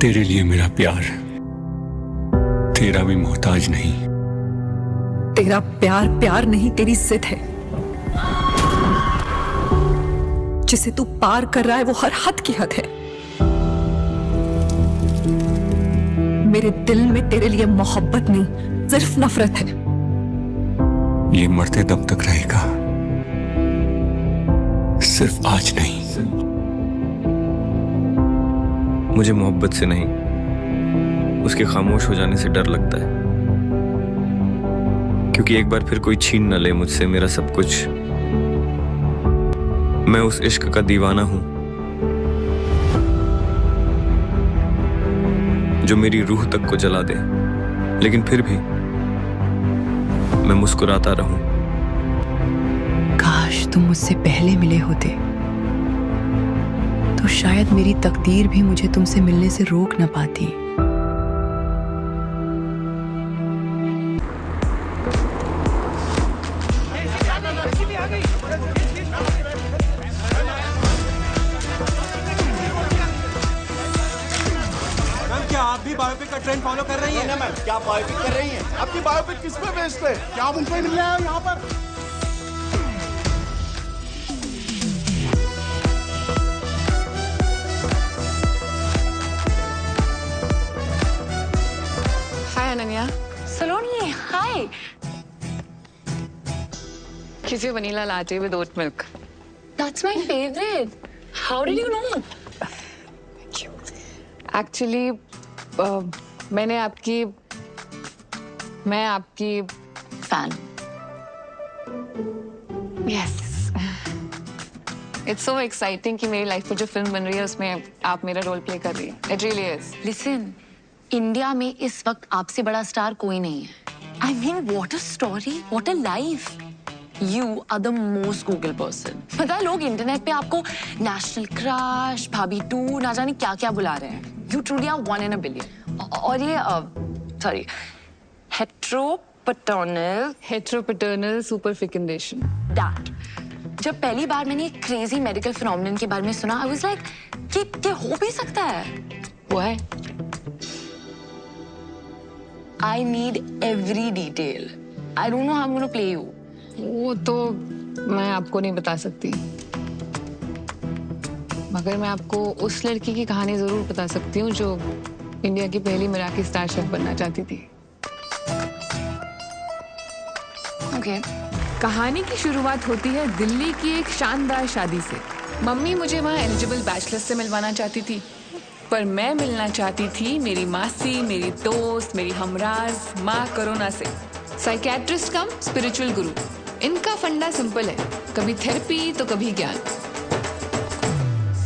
तेरे लिए मेरा प्यार तेरा भी मोहताज नहीं। तेरा प्यार प्यार नहीं, तेरी जिद है। जिसे तू पार कर रहा है वो हर हद की हद है। मेरे दिल में तेरे लिए मोहब्बत नहीं, सिर्फ नफरत है। ये मरते दम तक रहेगा, सिर्फ आज नहीं। मुझे मोहब्बत से नहीं, उसके खामोश हो जाने से डर लगता है, क्योंकि एक बार फिर कोई छीन न ले मुझसे मेरा सब कुछ। मैं उस इश्क का दीवाना हूं जो मेरी रूह तक को जला दे, लेकिन फिर भी मैं मुस्कुराता रहूं। काश तुम मुझसे पहले मिले होते तो शायद मेरी तकदीर भी मुझे तुमसे मिलने से रोक न पाती। क्या आप भी बायोपिक का ट्रेंड फॉलो कर रही हैं? मैम, क्या बायोपिक कर रही हैं? आपकी बायोपिक किस पे बेस्ड है? क्या आप उनको ही मिलने आए हो यहाँ पर? Hi Ananya. Saloni, hi. Kiss vanilla latte with oat milk. That's my favorite. How did you know? Actually मैं आपकी Fan. Yes it's so exciting कि मेरी लाइफ में जो फिल्म बन रही है उसमें आप मेरा रोल प्ले कर रही हैं। It really is. Listen, India में इस वक्त आपसे बड़ा स्टार कोई नहीं है। I mean, what a story, what a life. You are the most Google person. पता है लोग इंटरनेट पे आपको नेशनल क्रश, भाभी 2, ना जाने क्या क्या बुला रहे हैं। You truly are 1 in a billion. और ये सॉरी हेट्रोपैटर्नल सुपरफिकेंडेशन। that. जब पहली बार मैंने एक क्रेजी मेडिकल फिनोमेनन के बारे में सुना, I was like, ये हो भी सकता है? वो है I need every detail. I don't know how I'm gonna play you. वो तो मैं आपको नहीं बता सकती, मगर मैं आपको उस लड़की की कहानी जरूर बता सकती हूँ जो इंडिया की पहली मराठी स्टार शेफ बनना चाहती थी। Okay. कहानी की शुरुआत होती है दिल्ली की एक शानदार शादी से। मम्मी मुझे वहाँ एलिजिबल बैचलर्स से मिलवाना चाहती थी, पर मैं मिलना चाहती थी मेरी मासी, मेरी दोस्त, मेरी हमराज माँ करोना से। साइकेट्रिस्ट कम स्पिरिचुअल गुरु। इनका फंडा सिंपल है, कभी थेरेपी तो कभी ज्ञान।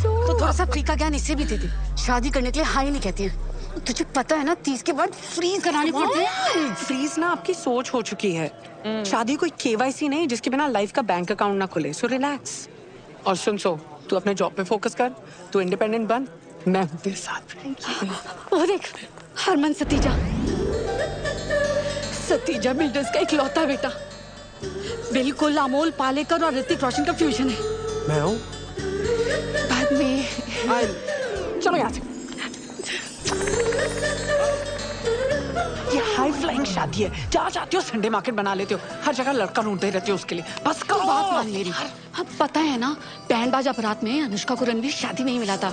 तो थोड़ा सा फ्री का ज्ञान इससे भी दे दे। शादी करने के लिए हाई नहीं कहती है। तुझे पता है ना 30 के बाद फ्रीज कराने पड़ते हैं। फ्रीज ना आपकी सोच हो चुकी है। शादी कोई केवाईसी नहीं जिसके बिना लाइफ का बैंक अकाउंट ना खुले। So relax. और सुन, तू अपने जॉब पे फोकस कर, तू इंडिपेंडेंट बन, मैं हूँ तेरे साथ। वो देख, हरमन सतीजा बिल्डर्स का इकलौता बेटा। बिल्कुल अमोल पालेकर और ऋतिक रोशन का फ्यूजन है। मैं हूँ। बाद में चलो यहाँ से। ये हाई फ्लाइंग शादी है, जहाँ चाहती हो संडे मार्केट बना लेते हो। हर जगह लड़का ढूंढते रहते हो उसके लिए। बस करो। बात मान मेरी। अब पता है ना, बैंड बाजा बारात में अनुष्का को रणवीर शादी नहीं मिला था।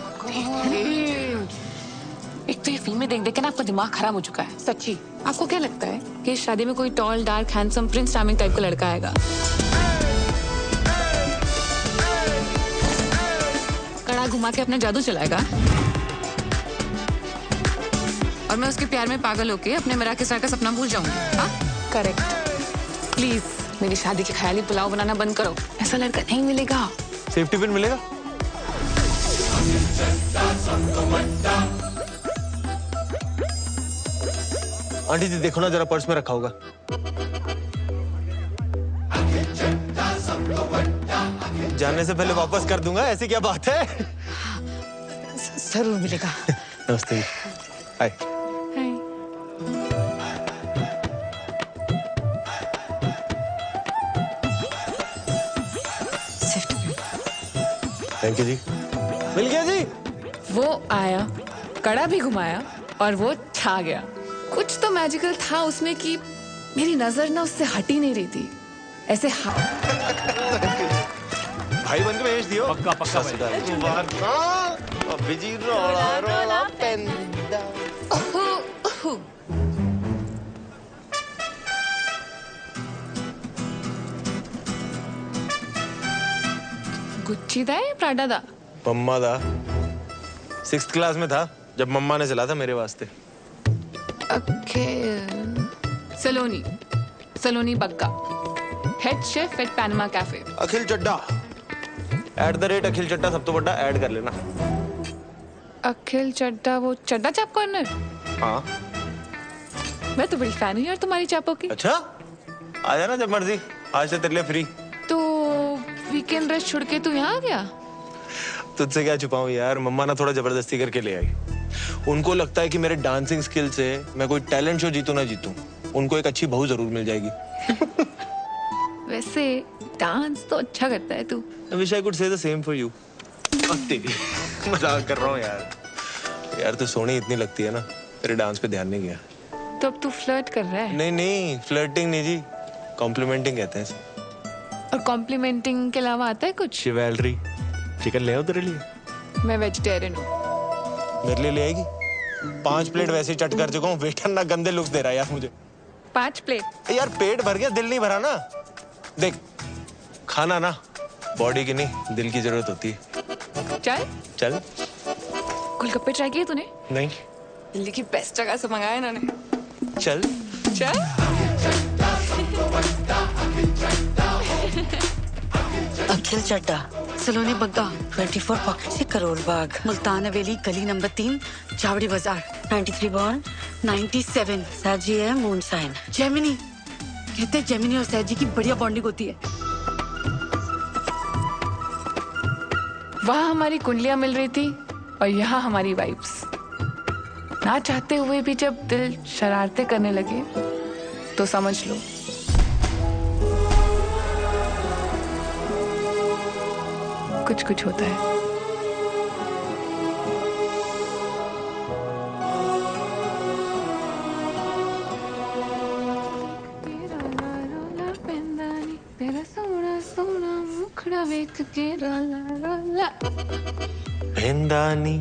एक तो ये फिल्में देख देख के ना आपका दिमाग खराब हो चुका है। सच्ची। आपको क्या लगता है कि इस शादी में कोई tall dark handsome Prince charming type का लड़का आएगा? कड़ा घुमा के अपना जादू चलाएगा और मैं उसके प्यार में पागल होके अपने मराठी स्टार का सपना भूल जाऊंगी। हाँ करेक्ट। प्लीज मेरी शादी के ख्याली पुलाव बनाना बंद करो। ऐसा लड़का नहीं मिलेगा। सेफ्टी पिन मिलेगा? आंटी जी देखो ना जरा, पर्स में रखा होगा। जाने से पहले वापस कर दूंगा, ऐसी क्या बात है? जरूर मिलेगा। नमस्ते। हाय। सिफ्ट। थैंक यू जी। मिल गया जी। वो आया कड़ा भी घुमाया और वो छा गया। कुछ तो मैजिकल था उसमें कि मेरी नजर ना उससे हट ही नहीं रही थी। ऐसे भाई बन के भेज दियो। पक्का पक्का बिजी रोला रोला पेंदा। गुच्ची दा या प्राडा दा? मम्मा दा 6th क्लास में था जब मम्मा ने चला था मेरे वास्ते। Saloni Saloni Bagga, head chef at Panama cafe. Akhil Chadda @Akhil Chadda सब तो बड़ा ऐड कर लेना। अखिल चड्डा, वो चड्डा चाप कॉर्नर? हाँ। मैं तो बड़ी फैन हूँ यार तुम्हारी चापों की। अच्छा आ जाना जब मर्जी, आज से तेरे लिए फ्री। तो वीकेंड रेस्ट छोड़ के तू यहाँ आ गया? तुझसे क्या छुपाऊं यार, मम्मा ना थोड़ा जबरदस्ती करके ले आई। उनको लगता है कि मेरे डांसिंग स्किल से मैं कोई टैलेंट शो जीतूं ना जीतूं, उनको एक अच्छी बहू जरूर मिल जाएगी। वैसे डांस तो अच्छा करता है तू। I wish I could say the same for you. मजाक कर रहा हूँ यार। यार तू सोनी इतनी लगती है ना, तेरे डांस पे ध्यान नहीं गया। तो अब तू फ्लर्ट कर रहा है? नहीं फ्लर्टिंग नहीं जी, कॉम्प्लीमेंटिंग कहते हैं इसे। और कॉम्प्लीमेंटिंग के अलावा आता है कुछ? शिवेलरी। चिकन ले आओ तेरे लिए? मैं वेजिटेरियन हूँ। मेरे लिए ले आएगी? 5 प्लेट वैसे ही चट कर चुका हूँ, वेटर ना गंदे लुक्स दे रहा है यार मुझे। 5 प्लेट? यार पेट भर गया, दिल नहीं भरा ना। देख खाना ना बॉडी की नहीं दिल की जरूरत होती है। चल चल। गोलगप्पे ट्राई किए तूने? नहीं। दिल्ली की बेस्ट जगह से मंगाया इन्होंने। चल चल। अखिल चड्डा, सलोनी बग्गा, 24 पॉकेट से करोल बाग, मुल्तान हवेली, गली नंबर 3, चावड़ी बाजार, 93 बॉर्न, 97, साजी है मून साइन। जेमिनी, कहते हैं जेमिनी और सैजी की बढ़िया बॉन्डिंग होती है। वहाँ हमारी कुंडलियां मिल रही थी और यहाँ हमारी वाइब्स। ना चाहते हुए भी जब दिल शरारतें करने लगे तो समझ लो कुछ कुछ होता है। तेरा सोना सोना मुखड़ा वेख के रोला रोला। पेंदानी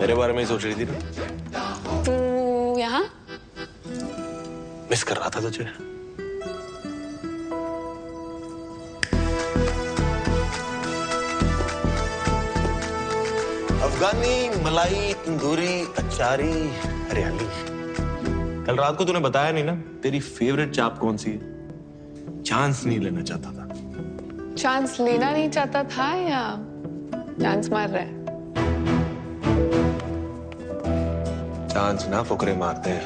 मेरे बारे में ही सोच रही थी ना? तू यहाँ? मिस कर रहा था तुझे। अफगानी मलाई तंदूरी अचारी हरियाली। कल रात को तूने बताया नहीं ना तेरी फेवरेट चाप कौन सी है? चांस नहीं लेना चाहता था। चांस लेना नहीं चाहता था या चांस मार रहा है? चांस ना फुकरे मारते हैं,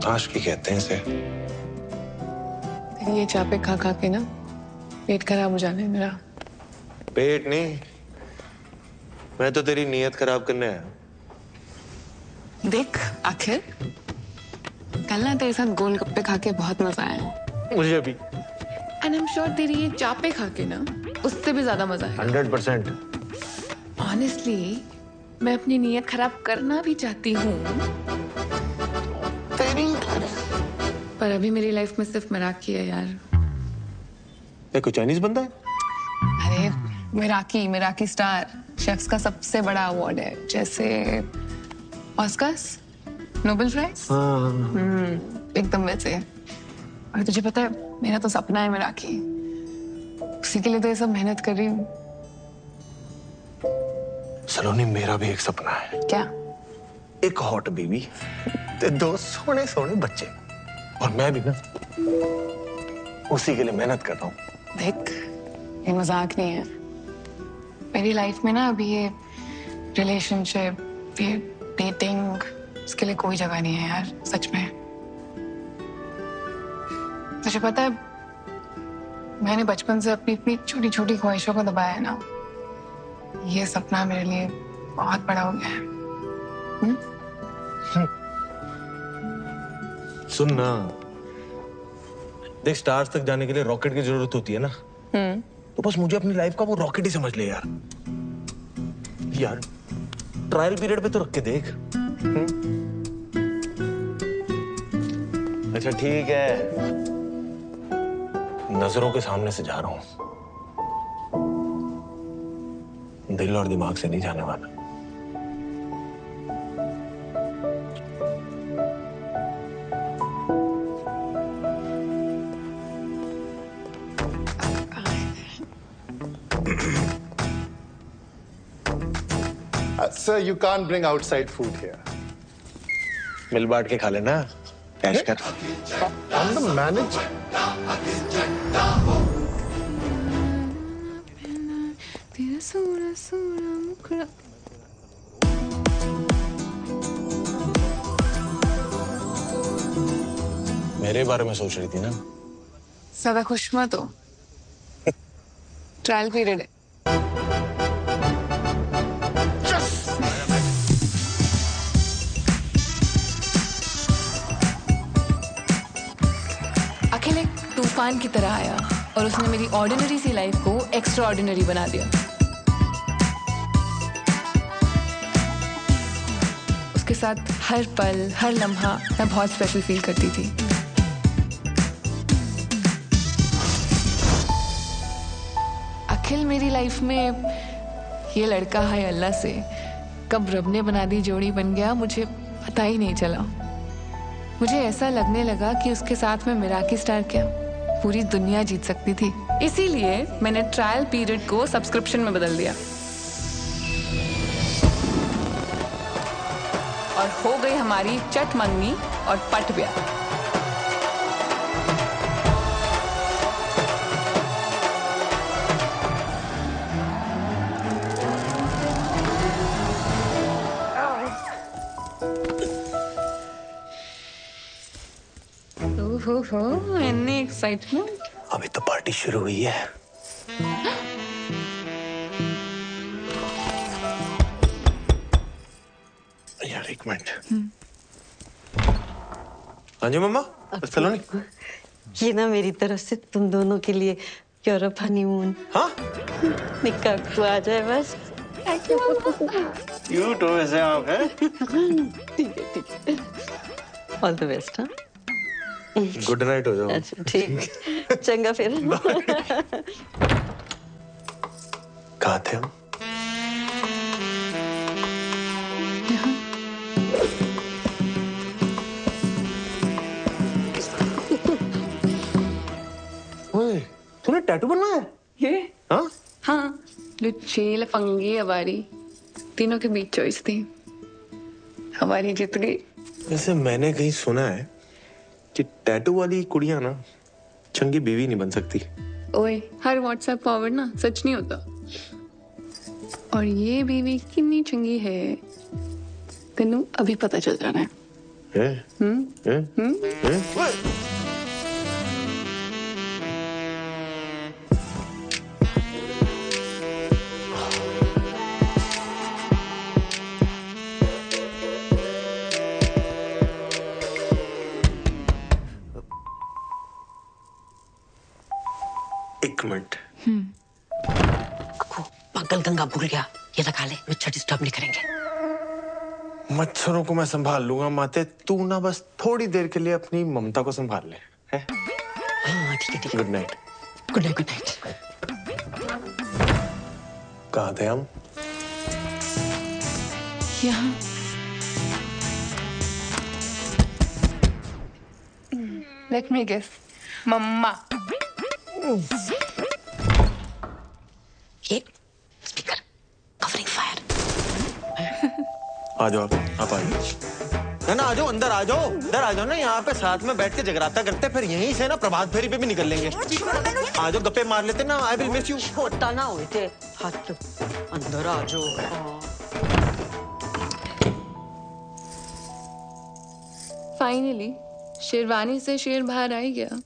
आशिकी कहते हैं इसे। ये चापे खा खा के ना पेट खराब हो जाने मेरा। पेट नहीं, मैं तो तेरी नीयत खराब करने आया। देख आखिर कल ना तेरे साथ गोलगप्पे खा के बहुत मजा आया। मुझे भी। एंड आई एम श्योर तेरी ये चापे खा के ना उससे भी ज्यादा मजा आया। 100%। ऑनेस्टली मैं अपनी नीयत खराब करना भी चाहती हूँ, पर अभी मेरी लाइफ में सिर्फ मराकी है यार। ये कोई चाइनीज बंदा है? अरे मराकी स्टार शेफ्स का सबसे बड़ा अवार्ड है, जैसे ऑस्कर्स, नोबेल प्राइज। एकदम वैसे। और तुझे पता है मेरा तो सपना है मराठी, उसी के लिए तो ये सब मेहनत कर रही हूँ। सलोनी मेरा भी एक सपना है। क्या? एक हॉट बेबी, ते 2 सोने सोने बच्चे, और मैं भी ना उसी के लिए मेहनत कर रहा हूँ। देख ये मजाक नहीं है, मेरी लाइफ में ना अभी ये रिलेशनशिप, ये डेटिंग, इसके लिए कोई जगह नहीं है यार, सच में। तुझे पता है मैंने बचपन से अपनी इतनी छोटी छोटी ख्वाहिशों को दबाया है ना, ये सपना मेरे लिए बहुत बड़ा हो गया है। सुन ना, देख स्टार्स तक जाने के लिए रॉकेट की जरूरत होती है ना, तो बस मुझे अपनी लाइफ का वो रॉकेट ही समझ ले यार। ट्रायल पीरियड पे तो रख के देख। अच्छा ठीक है, नजरों के सामने से जा रहा हूं, दिल और दिमाग से नहीं जाने वाला। Sir, you can't bring outside food here. मिल बांट के खा लेना, कैश कर। I'm the manager. तेरा सोना सोना मुखड़ा। मेरे बारे में सोच रही थी ना? ज्यादा खुश मत हो, ट्रायल पीरियड है। अखिल एक तूफान की तरह आया और उसने मेरी ऑर्डिनरी सी लाइफ को एक्स्ट्रा ऑर्डिनरी बना दिया। उसके साथ हर पल हर लम्हा मैं बहुत स्पेशल फील करती थी। अखिल मेरी लाइफ में ये लड़का है अल्लाह से कब रब ने बना दी जोड़ी बन गया, मुझे पता ही नहीं चला। मुझे ऐसा लगने लगा कि उसके साथ में मिराकी स्टार क्या पूरी दुनिया जीत सकती थी। इसीलिए मैंने ट्रायल पीरियड को सब्सक्रिप्शन में बदल दिया और हो गई हमारी चट मंगनी और पट ब्याह। हो इतनी एक्साइटमेंट। अभी तो पार्टी शुरू हुई है। यार एक मिनट। हाँ जी मम्मा, सलोनी। ये ना मेरी तरफ से तुम दोनों के लिए यूरोप हनीमून। हाँ? निकाह को आ जाए बस। क्यूट हो वैसे आप, हैं? ठीक है। All the best. हाँ, गुड नाइट हो जाओ। अच्छा ठीक, चंगा फिर। कहाँ थे हम? ओए, तूने टैटू बनवाया है? ये? हाँ? हाँ, लुच्ची लफंगी हमारी तीनों के बीच चॉइस थी, हमारी जीत गई। वैसे मैंने कहीं सुना है कि टैटू वाली कुड़ियां ना चंगी बीवी नहीं बन सकती। ओए, हर व्हाट्सएप फॉरवर्ड ना सच नहीं होता। और ये बीवी कितनी चंगी है तेनू अभी पता चल जाना है। एक मिनट। पागल गंगा भूल गया, ये लगा ले, मच्छर डिस्टर्ब नहीं करेंगे। मच्छरों को मैं संभाल लूंगा माते, तू ना बस थोड़ी देर के लिए अपनी ममता को संभाल ले। है? हाँ ठीक है। Good night. Good night. Good night. कहाँ थे हम? यहाँ। लेट मी गेस, मम्मा। ये स्पीकर कवरिंग फायर। आ जाओ आप आ जाओ। ना आ जाओ, अंदर आ जाओ, इधर आ जाओ ना, यहाँ पे साथ में बैठ के जगराता करते, फिर यहीं से ना प्रभात फेरी पे भी निकल लेंगे। आ जाओ, गप्पे मार लेते ना। I will miss you. छोटा ना हुए थे हाथ, अंदर आ जाओ। फाइनली शेरवानी से शेर बाहर आ ही गया।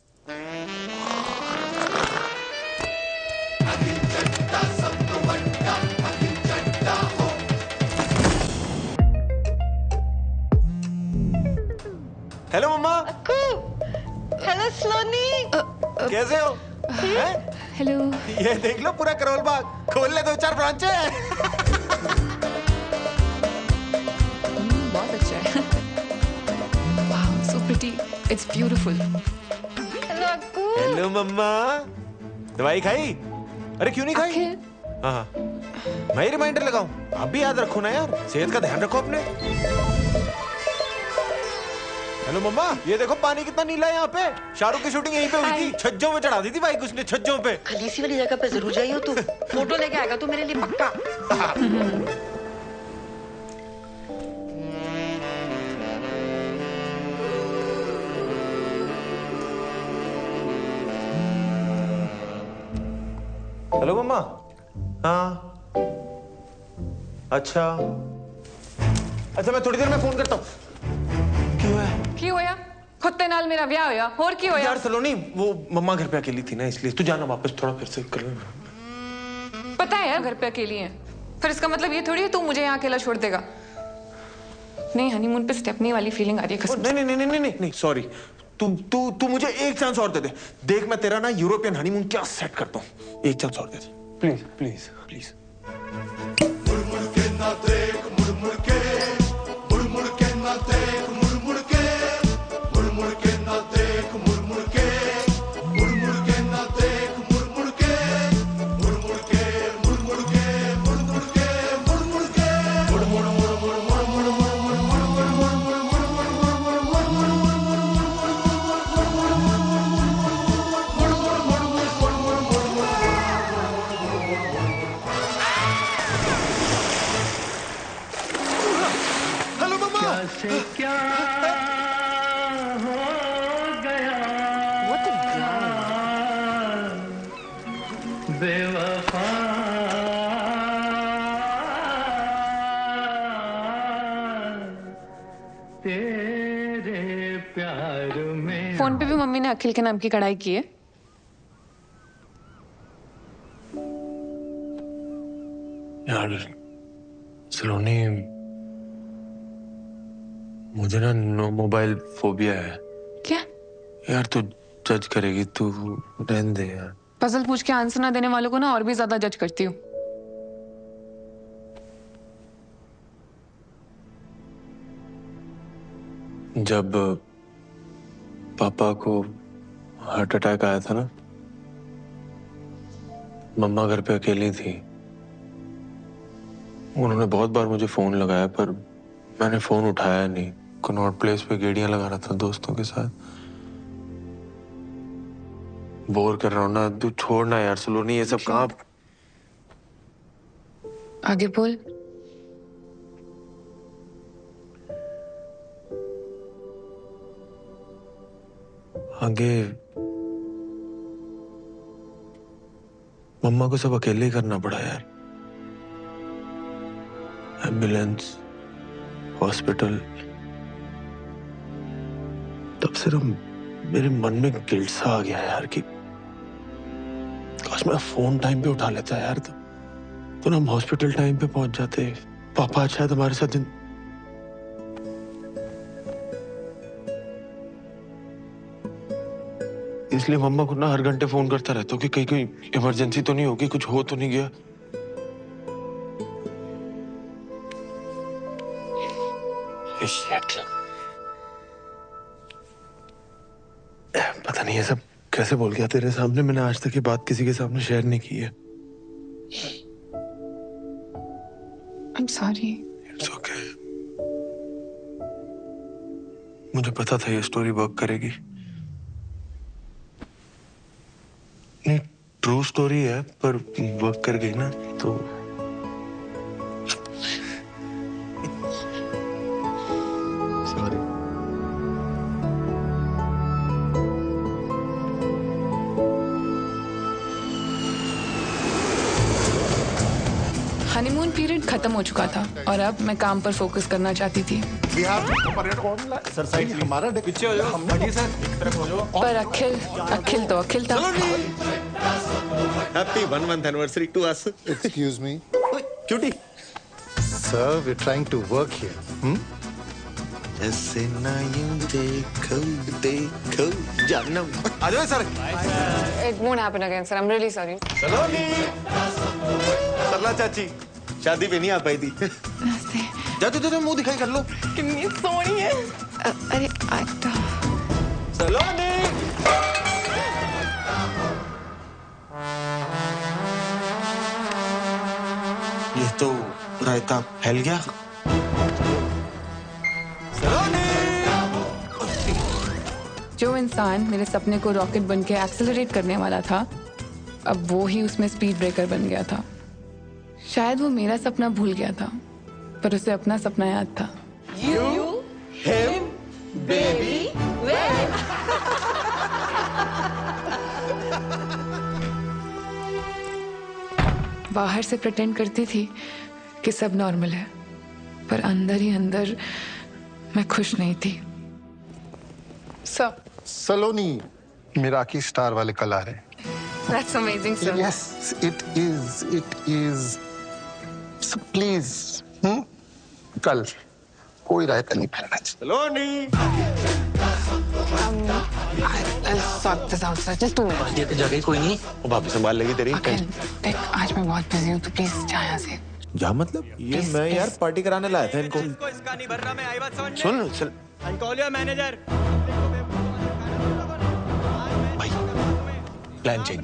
हेलो मम्मा। हेलो सलोनी। कैसे हो? हेलो। ये देख लो पूरा करोल बाग, खोल ले 2-4 ब्रांचें। It's beautiful. हेलो मम्मा, दवाई खाई? अरे क्यों नहीं खाई? हाँ हाँ, मैं ही रिमाइंडर लगाऊं? आप भी याद रखो ना यार, सेहत का ध्यान रखो अपने। हेलो मम्मा, ये देखो पानी कितना नीला है यहाँ पे। शाहरुख की शूटिंग यहीं पे हुई थी, छज्जों में चढ़ा दी थी बाइक उसने, छज्जों पे। खलीसी वाली जगह पे जरूर जाइयो तू, फोटो लेके आएगा तू मेरे लिए पक्का। हेलो मम्मा। हाँ अच्छा अच्छा, मैं थोड़ी देर में फोन करता हूँ। की होया? खुत्ते नाल मेरा ब्याह होया, और की होया? यार सलोनी, वो मम्मा घर पे अकेली थी ना, इसलिए तू जाना वापस, थोड़ा फिर से कर लेना। पता है यार घर पे अकेली है, फिर इसका मतलब ये थोड़ी है तू मुझे यहाँ अकेला छोड़ देगा। नहीं, हनीमून पे स्टेपनी वाली फीलिंग आ रही है कसम से। नहीं नहीं नहीं नहीं नहीं नहीं, सॉरी। तू मुझे एक चांस और दे दे। देख मैं तेरा ना यूरोपियन हनीमून क्या सेट करता हूँ। एक चांस और दे दे प्लीज प्लीज प्लीज। मुड़ मुड़ के ना देख, मुड़ मुड़ के, मुड़ मुड़ के ना देख, मुड़ मुड़ के, मुड़ मुड़ के ना देख, मुड़ मुड़ के, मुड़ मुड़ के ना देख, मुड़ मुड़ के, मुड़ मुड़ के, मुड़ मुड़ के, मुड़ मुड़ के, मुड़ मुड़ के, मुड़ मुड़ मुड़ मुड़ मुड़ मुड़ मुड़ क्या हो गया बेवफा, तेरे प्यार में। फोन पे भी मम्मी ने अखिल के नाम की कढ़ाई की है। यार सलोनी, मुझे ना नो मोबाइल फोबिया है। क्या? यार तू जज करेगी, तू रहने दे यार। पजल पूछ के आंसर ना देने वालों को ना और भी ज्यादा जज करती हूँ। जब पापा को हार्ट अटैक आया था ना, मम्मा घर पे अकेली थी। उन्होंने बहुत बार मुझे फोन लगाया पर मैंने फोन उठाया नहीं। कनॉट प्लेस पे गेड़ियां लगा रहा था दोस्तों के साथ। बोर कर रहा हूं ना, तू छोड़ना यार सलोनी, ये सब कहाँ। आगे बोल। आगे मम्मा को सब अकेले ही करना पड़ा यार। Ambulance, hospital. तब से ना मेरे मन में गिल्ट सा आ गया यार कि काश मैं फोन टाइम पे उठा लेता यार, तो ना हम हॉस्पिटल टाइम पे पहुंच जाते। पापा शायद हमारे साथ इसलिए मम्मा को ना हर घंटे फोन करता रहता हूँ कि कहीं कोई इमरजेंसी तो नहीं होगी, कुछ हो तो नहीं गया। पता नहीं ये सब कैसे बोल गया तेरे सामने। मैंने आज तक ये बात किसी के सामने शेयर नहीं की है। I'm sorry. It's okay. मुझे पता था ये स्टोरी वर्क करेगी। नहीं, ट्रू स्टोरी है पर वर्क कर गई ना तो। सॉरी। हनीमून पीरियड खत्म हो चुका था और अब मैं काम पर फोकस करना चाहती थी। सर साइड हमारा पीछे हो जाओ, सर एक तरफ हो जाओ। पर अखिल तो अखिल था। Happy 1 month anniversary to us. Excuse me. Cutie. Sir, we're trying to work here. जैसे ना यूं देखो जानम। आ जाओ sir. It won't happen again, sir. I'm really sorry. सलोनी। सरला चाची शादी पे नहीं आ पाई थी। जाते मुंह दिखाई कर लो। कितनी सोहनी है। अरे आटा। सलोनी। ये तो रायता फैल गया। जो इंसान मेरे सपने को रॉकेट बन के एक्सेलरेट करने वाला था, अब वो ही उसमें स्पीड ब्रेकर बन गया था। शायद वो मेरा सपना भूल गया था, पर उसे अपना सपना याद था। बाहर से प्रिटेंड करती थी कि सब नॉर्मल है, पर अंदर ही अंदर मैं खुश नहीं थी। सर, सलोनी, मिराकी स्टार वाले कल आ रहे हैं। That's amazing, sir. Yes, it is. It is. So please, कल कोई रायता नहीं फैलना चाहिए। सलोनी। I'll sort this out, sir. Just 2 minutes. ये तो जगह कोई नहीं, वो भाभी संभाल लेगी तेरी। अखिल, देख आज मैं बहुत बिजी हूँ, तो प्लीज जा यहाँ से। जा मतलब? ये मैं यार पार्टी कराने लाया था इनको। इसका नहीं भर रहा, मैं आई बात समझ में। सुन कॉल योर मैनेजर। भाई, plan change.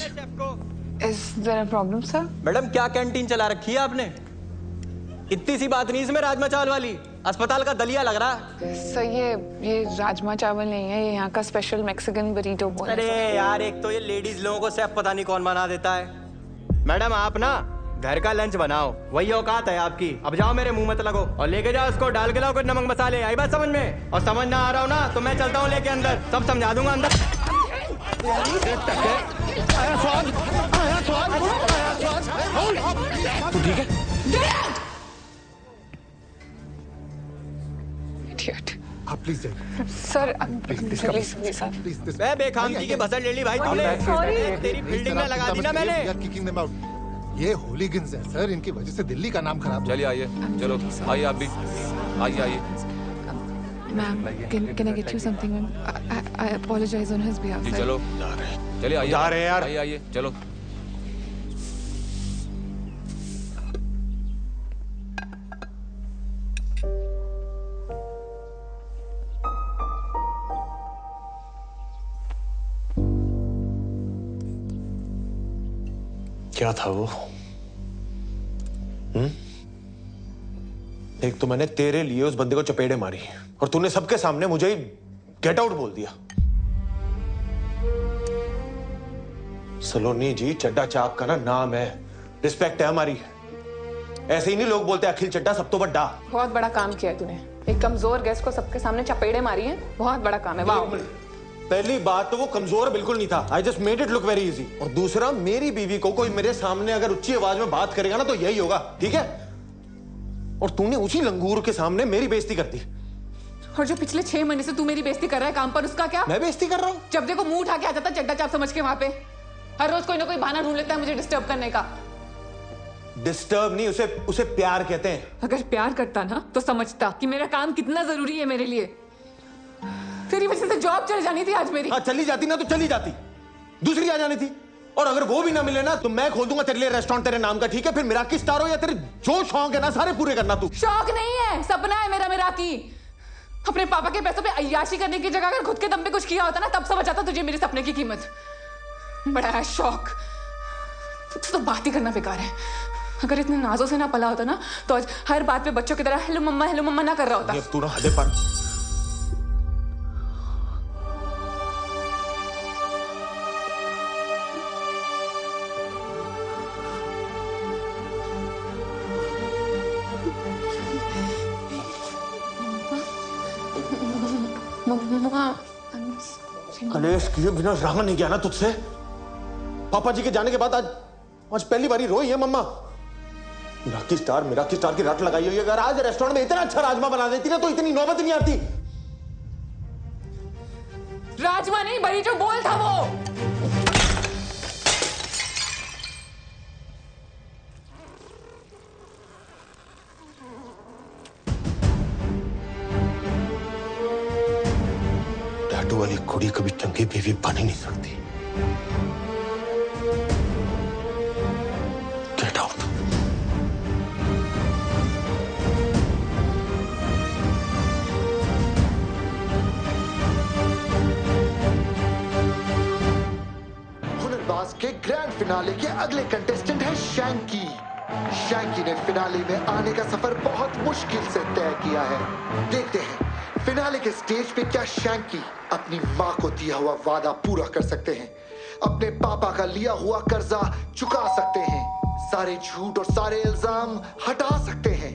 Is there a problem, sir? Madam क्या कैंटीन चला रखी है आपने? इतनी सी बात नहीं इसमें राजमा चावल वाली, अस्पताल का दलिया लग रहा। सर ये राजमा चावल नहीं है, ये यहाँ का स्पेशल मैक्सिकन बरीटो बोल। अरे यार, एक तो ये लेडीज लोगों को सेफ पता नहीं कौन बना देता है। मैडम आप ना घर का लंच बनाओ, वही औकात है आपकी। अब जाओ, मेरे मुंह मत लगो और लेके जाओ उसको, डाल के लाओ कुछ नमक मसाले। आई बात समझ में? और समझ ना आ रहा हो ना तो मैं चलता हूँ लेके अंदर, सब समझा दूंगा अंदर। तू ठीक है? आप प्लीज जाइए। Sir please sir. प्लीज मैं बेखामती की भसड़ ले ली भाई तुमने। तेरी बिल्डिंग में लगा दी ना मैंने। Kicking them out. ये होलीगन्स हैं सर, इनकी वजह से दिल्ली का नाम खराब। चलिए आइए, चलो आइए आप भी आइए। Ma'am, can I get you something? I apologize on his behalf. जी चलो, चलिए आइए। जा रहे हैं यार। आइए चलो। क्या था वो? एक तो मैंने तेरे लिए उस बंदे को चपेड़े मारी और तूने सबके सामने मुझे ही गेट आउट बोल दिया। सलोनी जी, चड्डा चाप का ना नाम है, रिस्पेक्ट है हमारी। ऐसे ही नहीं लोग बोलते अखिल चड्डा सब तो बड़ा। बहुत बड़ा काम किया है तूने, एक कमजोर गेस्ट को सबके सामने चपेड़े मारी हैं। बहुत बड़ा काम है। वाह। पहली बात तो वो कमजोर बिल्कुल नहीं था, I just made it look very easy. और दूसरा, मेरी बीवी को कोई मेरे सामने अगर ऊंची आवाज में बात करेगा ना तो यही होगा, ठीक है? और तूने उसी लंगूर के सामने मेरी बेइज्जती कर दी। और जो पिछले 6 महीने से तू मेरी बेइज्जती कर रहा है काम पर, उसका क्या? मैं बेइज्जती कर रहा हूँ? जब देखो मुंह उठा के आ जाता चड्डा चाप समझ के वहां पे। हर रोज कोई ना कोई बहाना ढूंढ लेता है मुझे डिस्टर्ब करने का। डिस्टर्ब नहीं, उसे प्यार कहते हैं। अगर प्यार करता ना तो समझता कि मेरा काम कितना जरूरी है मेरे लिए। तेरी वजह से जॉब चली जानी थी आज मेरी। हाँ, चली जाती ना तो चली जाती, दूसरी आ जानी थी। और अगर वो भी ना मिले ना तो मैं खोल दूंगा तेरे लिए रेस्टोरेंट तेरे नाम का, ठीक है? फिर मिराकी स्टार हो या तेरे जो शौक है ना सारे पूरे करना तू। शौक नहीं है, सपना है मेरा मिराकी। अपने पापा के पैसों पे अय्याशी करने की जगह अगर खुद के दम पे कुछ किया होता ना तब समझ आता तुझे मेरे सपने की कीमत। बड़ा है शौक, तो बात ही करना बेकार है। अगर इतने नाजों से ना पला होता ना तो आज हर बात पे बच्चों की तरह हेलो मम्मा ना कर रहा होता। तू ना हदे पर। कलेश किए बिना रहा नहीं गया ना तुझसे। पापा जी के जाने के बाद आज पहली बारी रोई है मम्मा। मिराकी स्टार की रट लगाई हुई है। अगर आज रेस्टोरेंट में इतना अच्छा राजमा बना देती ना तो इतनी नौबत नहीं आती। राजमा नहीं, बड़ी जो बोल था वो। टैटू वाली कुड़ी कभी चंगी बीवी बन ही नहीं सकती। Get out. फिनाले के अगले कंटेस्टेंट है शैंकी। शैंकी ने फिनाले में आने का सफर बहुत मुश्किल से तय किया है। देखते हैं फिनाले के स्टेज पे क्या शैंकी अपनी माँ को दिया हुआ वादा पूरा कर सकते हैं, अपने पापा का लिया हुआ कर्जा चुका सकते हैं, सारे झूठ और सारे इल्जाम हटा सकते हैं।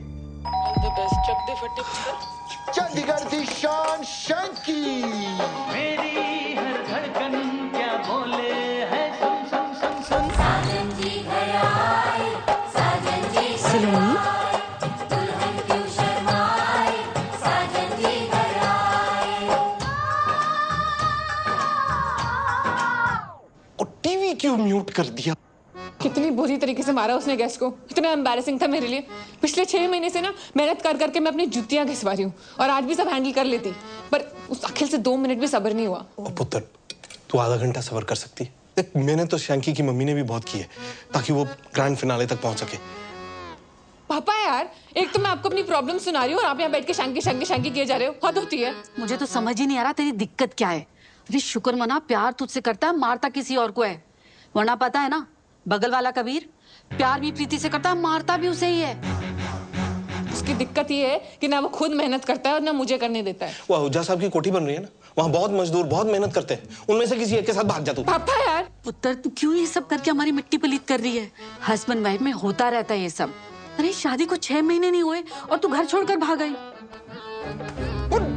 चंडीगढ़ की शान शैंकी। मेरी हर धड़कन क्या बोले है, सुन सुन सुन सुन। साजन जी घर आए, साजन जी सलोनी दुल्हन क्यों शर्माए, साजन जी घर आए। और टीवी क्यों म्यूट कर दिया? कितनी बुरी तरीके से मारा उसने गैस को, इतना एम्बैरेसिंग था मेरे लिए। पिछले 6 महीने से ना मेहनत कर करके मैं अपनी जुतियां घिसवा रही हूँ और आज भी सब हैंडल कर लेती, पर उस अखिल से 2 मिनट भी सब्र नहीं हुआ। ओ पुत्र, तू आधा घंटा सब्र कर सकती है? देख, मैंने तो शैंकी की मम्मी ने भी बहुत की है ताकि वो ग्रैंड फिनाले तक पहुंच सके। पापा यार, एक तो मैं आपको अपनी प्रॉब्लम सुना रही हूँ और आप यहाँ बैठ के शैंकी शैंकी शैंकी किए जा रहे हो। हद होती है। मुझे तो समझ ही नहीं आ रहा तेरी दिक्कत क्या है। अरे शुक्र मना, प्यार तुझसे करता है, मारता किसी और को है। वरना पता है ना, बगल वाला कबीर प्यार भी प्रीति से करता है, मारता भी उसे ही है। उसकी दिक्कत ये है कि ना वो खुद मेहनत करता है और ना मुझे करने देता है। वो आहूजा साहब की कोठी बन रही है ना, वहाँ बहुत मजदूर बहुत मेहनत करते हैं, उनमें से किसी एक के साथ भाग जा तू। पापा यार, पुत्र तू क्यों ये सब करके हमारी मिट्टी पलीत कर रही है? हस्बैंड वाइफ में होता रहता है ये सब। अरे शादी को 6 महीने नहीं हुए और तू घर छोड़कर भाग गई।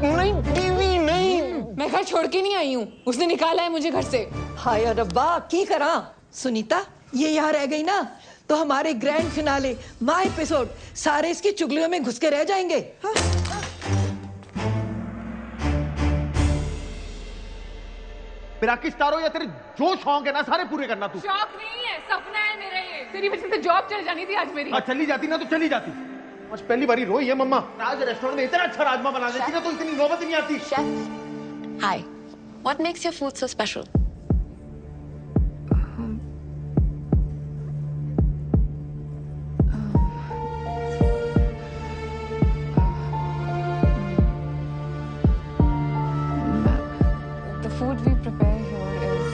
नहीं, टीवी नहीं। मैं घर छोड़ के नहीं आई हूँ, उसने निकाला है मुझे घर से। हाय रब्बा, की करा सुनीता, ये यहाँ रह गई ना तो हमारे ग्रैंड फिनाले माँ एपिसोड सारे इसकी चुगलियों में घुस के रह जाएंगे। हाँ? मेरा किस तारो या तेरे जो शौक है ना सारे पूरे करना तू। शौक नहीं है, सपना है मेरा ये। तेरी वजह से जॉब चल जानी थी आज मेरी। चली जाती ना तो चली जाती। आज पहली बारी रोई है मम्मा। आज रेस्टोरेंट में इतना अच्छा राजमा बना देती ना तो इतनी नौबत ही नहीं आती। Hi. What makes your food so special? The food we prepare here is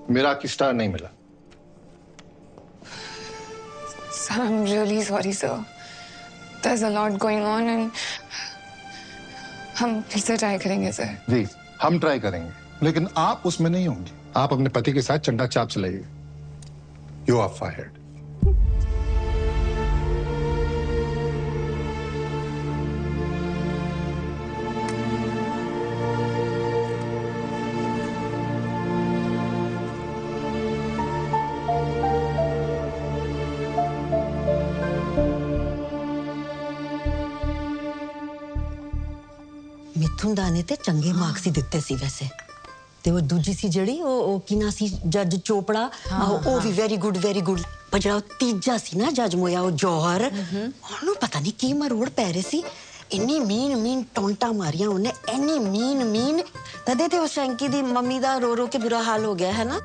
मेरा की स्टार नहीं मिला। Sir, I'm really sorry, sir. There's a lot going on and हम फिर से ट्राई करेंगे सर। जी हम ट्राई करेंगे, लेकिन आप उसमें नहीं होंगे। आप अपने पति के साथ चंडा चाप चलाइए। You are fired. मिथुन दा ने ते चंगे मार्क्स ही दिते सी वैसे। ते वो दूजी सी जड़ी ओ की ना सी जज चोपड़ा, ओ भी वेरी गुड पर जड़ा तीजा सी ना जज मोया ओ जौहर, ओनू पता नहीं की मरोड़ पै रहे सी। इन्नी मीन टोंटा मारियां उन्हें, इन्नी मीन तदे ते उस शैंकी दी मम्मी दा रो रो के बुरा हाल हो गया है ना।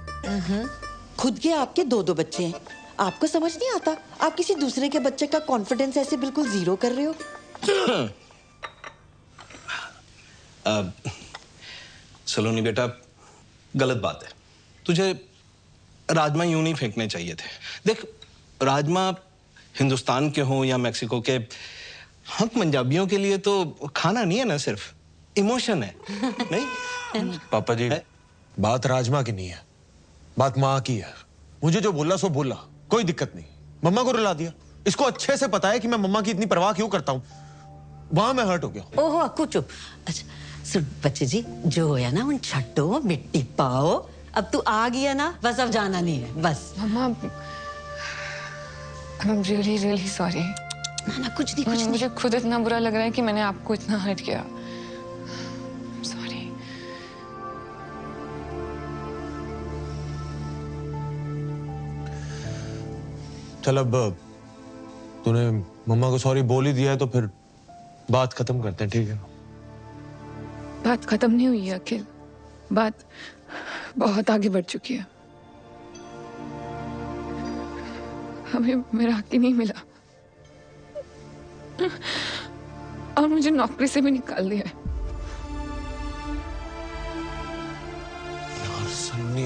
खुद के आपके 2 बच्चे हैं, आपको समझ नहीं आता आप किसी दूसरे के बच्चे का कॉन्फिडेंस ऐसे बिल्कुल जीरो कर रहे हो। सलोनी बेटा, गलत बात है। तुझे राजमा यूं नहीं फेंकने चाहिए थे। देख, राजमा हिंदुस्तान के हों या मैक्सिको के, हम पंजाबियों के लिए तो खाना नहीं है ना, सिर्फ इमोशन है। नहीं पापा जी, बात राजमा की नहीं है, बात माँ की है। मुझे जो बोला सो बोला, कोई दिक्कत नहीं। मम्मा को रुला दिया। इसको अच्छे से पता है कि मैं मम्मा की इतनी परवाह क्यों करता हूँ। वहां मैं हर्ट हो गया। ओहो अक्कू चुप। अच्छा सुन बच्चे जी, जो होया ना उन छट्टो मिट्टी पाओ। अब तू आ गया ना, बस अब जाना नहीं है बस। मम्मा, I'm really sorry। ना कुछ नहीं। मुझे खुद इतना बुरा लग रहा है कि मैंने आपको इतना हर्ट किया। सॉरी। चल अब तूने मम्मा को सॉरी बोल ही दिया है तो फिर बात खत्म करते हैं, ठीक है? बात खत्म नहीं हुई है अखिल, बात बहुत आगे बढ़ चुकी है। हमें मेरा हक ही नहीं मिला और मुझे नौकरी से भी निकाल दिया है। यार Sunny,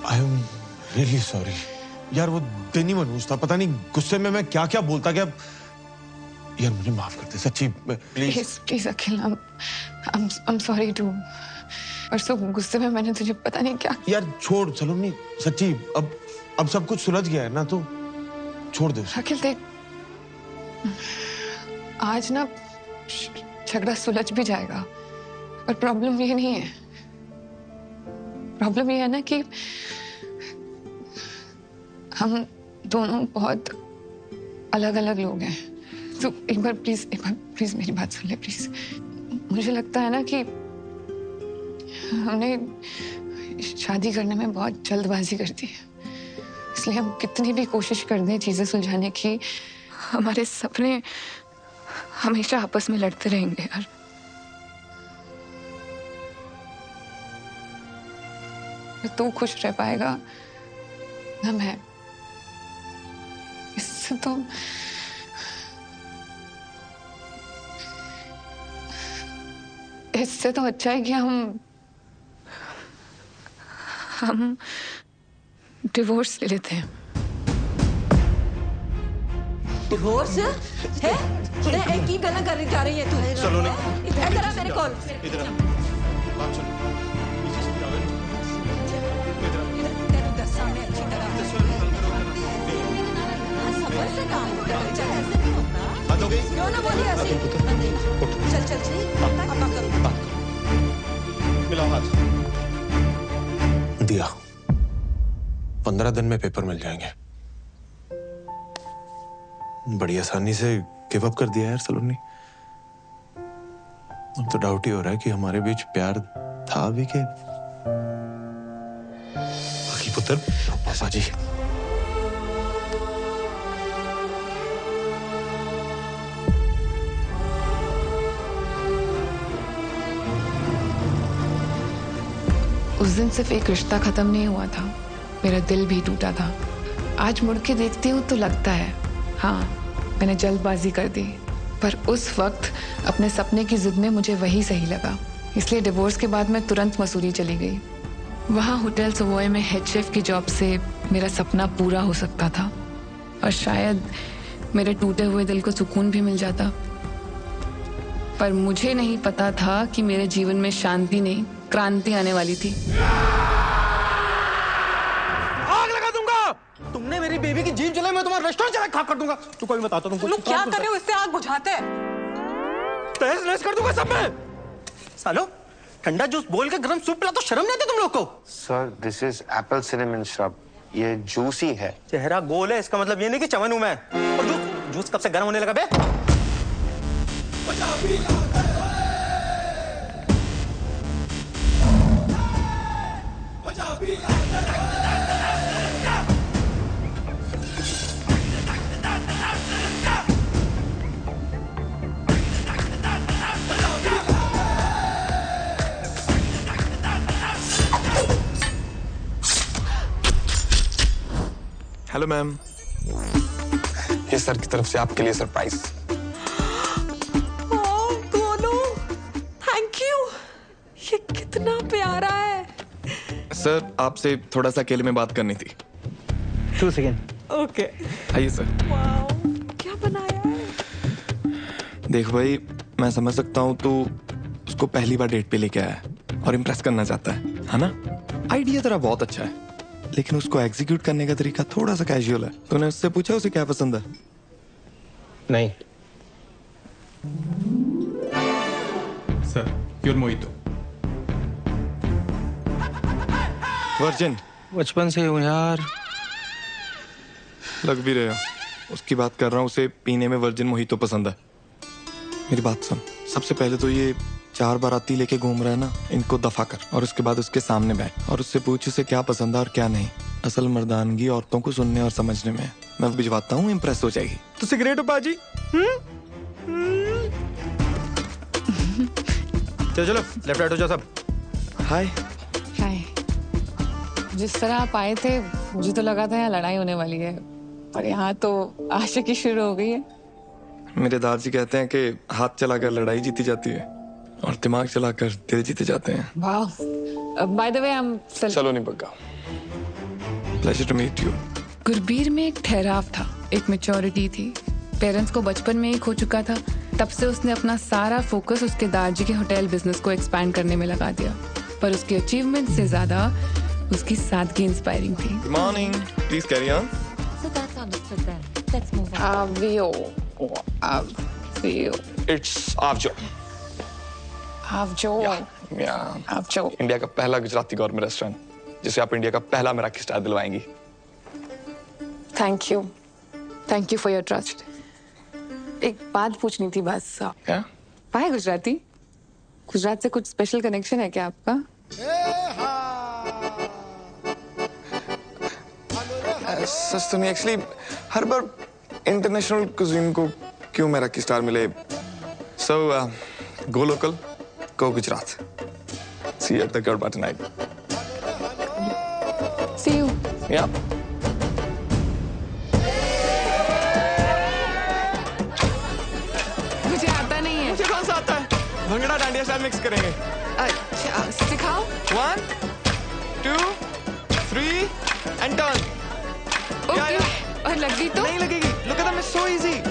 I am really sorry यार। वो दिन ही मनहूस था, पता नहीं गुस्से में मैं क्या क्या बोलता गया। यार मुझे माफ कर दे सच्ची, please. Please Akhil, I'm sorry too। परसों गुस्से में मैंने तुझे पता नहीं क्या। यार छोड़ सलोनी, सच्ची अब सब कुछ सुलझ गया है ना, तो छोड़ दे। अखिल देख, आज ना झगड़ा सुलझ भी जाएगा, पर प्रॉब्लम ये नहीं है। प्रॉब्लम ये है ना कि हम दोनों बहुत अलग अलग लोग हैं। तो एक बार प्लीज मेरी बात सुन ले प्लीज। मुझे लगता है ना कि हमने शादी करने में बहुत जल्दबाजी कर दी है, इसलिए हम कितनी भी कोशिश कर दें चीजें सुलझाने की, हमारे सपने हमेशा आपस में लड़ते रहेंगे यार। न तू खुश रह पाएगा न मैं। इससे तो अच्छा है कि हम डिवोर्स ले लेते हैं। डिवोर्स है? एक ही गला करने जा रही है तू। चलो ना। इधर आ मेरे कॉल। इधर आ। बात सुन। तेरे दस सामने अच्छी तरह समझ से काम होता है। चल ऐसे नहीं होता। बात हो गई? क्यों ना बोली ऐसी? चल चल मिलाओ हाथ। दिया 15 दिन में पेपर मिल जाएंगे। बड़ी आसानी से गिव अप कर दिया यार सलोनी। अब तो डाउट ही हो रहा है कि हमारे बीच प्यार था भी के बाकी पुत्र पापा जी। उस दिन सिर्फ एक रिश्ता खत्म नहीं हुआ था, मेरा दिल भी टूटा था। आज मुड़ के देखती हूँ तो लगता है हाँ, मैंने जल्दबाजी कर दी, पर उस वक्त अपने सपने की जिद में मुझे वही सही लगा। इसलिए डिवोर्स के बाद मैं तुरंत मसूरी चली गई। वहाँ होटल सवॉय में हेड शेफ की जॉब से मेरा सपना पूरा हो सकता था और शायद मेरे टूटे हुए दिल को सुकून भी मिल जाता। पर मुझे नहीं पता था कि मेरे जीवन में शांति नहीं, क्रांति आने वाली थी। आग लगा दूंगा। तुमने मेरी बेबी की जीभ जलाई, मैं तुम्हारा रेस्टोरेंट चला खाक कर दूंगा। तू कोई बताता तुमको। लोग क्या कर रहे हो? इससे आग बुझाते हैं। तहस नहस कर दूंगा सब में। सालो ठंडा जूस बोल के गरम सूप पिला तो शर्म नहीं आती तुम लोग को? Sir this is Apple cinnamon shrub, ये जूसी है। चेहरा गोल है, इसका मतलब ये नहीं कि चमन हूं मैं। और जूस कब से गर्म होने लगा बे? हेलो मैम, ये सर की तरफ से आपके लिए सरप्राइज। Thank you. ये कितना प्यारा है। सर आपसे थोड़ा सा अकेले में बात करनी थी। 2 सेकेंड। ओके आइए सर। क्या बनाया है? देख भाई, मैं समझ सकता हूँ तू उसको पहली बार डेट पे लेके आया है और इम्प्रेस करना चाहता है ना? आइडिया तेरा बहुत अच्छा है, लेकिन उसको एग्जीक्यूट करने का तरीका थोड़ा सा कैजुअल है। तूने उससे पूछा उसे क्या पसंद है? नहीं सर, प्योर मोहितो। वर्जिन? बचपन से हूँ यार। लग भी रहे हो। उसकी बात कर रहा हूँ, उसे पीने में वर्जिन मोहितो पसंद है। मेरी बात सुन, सबसे पहले तो ये 4 बाराती लेके घूम रहा है ना, इनको दफा कर और उसके बाद उसके सामने बैठ और उससे पूछ उसे क्या पसंद है और क्या नहीं। असल मर्दानगी औरतों को सुनने और समझने में। मैं भिजवाता हूँ, इम्प्रेस हो जाएगी। तो सिगरेट हो बाजी? चलो चलो लेफ्ट राइट हो जाओ सब। हाय। हाय। जिस तरह आप आए थे मुझे तो लगा था यहाँ लड़ाई होने वाली है, पर यहाँ तो आशिकी शुरू हो गई है। मेरे दादाजी कहते हैं कि हाथ चलाकर लड़ाई जीती जाती है और दिमाग चलाकर दिल जीते जाते हैं। वाह। By the way I am Saloni Bagga. Pleasure to meet you. Gurbir में एक ठहराव था, एक मैच्योरिटी थी। पेरेंट्स को बचपन में ही खो चुका था, तब से उसने अपना सारा फोकस उसके दादाजी के होटल बिजनेस को एक्सपैंड करने में लगा दिया। पर उसकी अचीवमेंट से ज्यादा उसकी सादगी इंस्पायरिंग थी। Good morning, please carry on. It's आवजो। आवजो। इंडिया का पहला गुजराती गौरमेंट रेस्टोरेंट जिसे आप इंडिया का पहला मराठी स्टार दिलवाएंगी। Thank you for your trust. एक बात पूछनी थी बस। क्या? पाए गुजराती? गुजरात से कुछ स्पेशल कनेक्शन है क्या आपका? सच तो नहीं, एक्चुअली हर बार इंटरनेशनल कुजीन को क्यों मराठी स्टार मिले। So go local, go Gujarat. See you at the garba tonight. See you. Yeah. मुझे आता नहीं है। मुझे कौन सा आता है? भंगड़ा डांडिया स्टाइल मिक्स करेंगे। अच्छा, सिखाओ। 1 2 3 एंड टर्न। ओके। और लग गई तो? नहीं लगेगी। Look at that, it's so easy.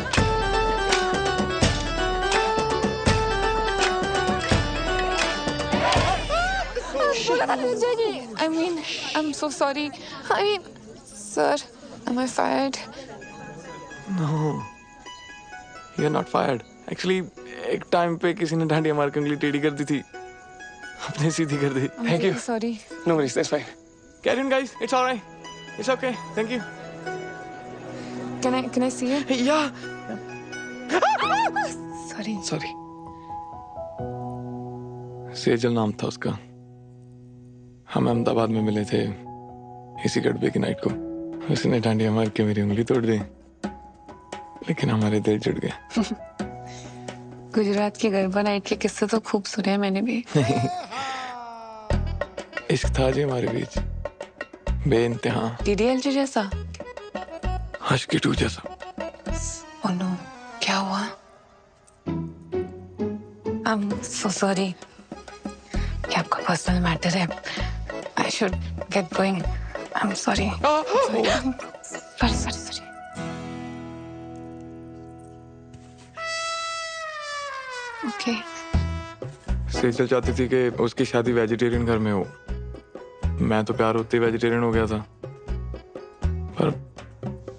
I mean, I'm so sorry. I mean, sir, am I fired? No, you're not fired. Actually, एक टाइम पे किसी ने डांडिया मार के उंगली टेढ़ी कर दी थी, अपने सीधी कर दी। I'm Thank you. really sorry. No worries, that's fine. Carry on, guys. It's all right. It's okay. Thank you. Can I see it? Yeah. Sorry. Sorry. Sejal नाम था उसका। हम अहमदाबाद में मिले थे इसी गड़बे की नाइट को। उसने डांडिया मार के मेरी उंगली तोड़ दी, लेकिन हमारे दिल जुड़ गए। गुजरात की गरबा नाइट के किस्से तो खूब सुने हैं मैंने भी। इश्क था जी हमारे बीच, बेइंतहा। DDLJ जैसा? आशिकी 2 जैसा। Oh no, क्या हुआ? I'm so sorry. ये आपका पर्सनल मैटर है। I should get going. I'm sorry. Sorry. Okay. Sejal चाहती थी कि उसकी शादी वेजिटेरियन घर में हो। मैं तो प्यार होते ही वेजिटेरियन हो गया था।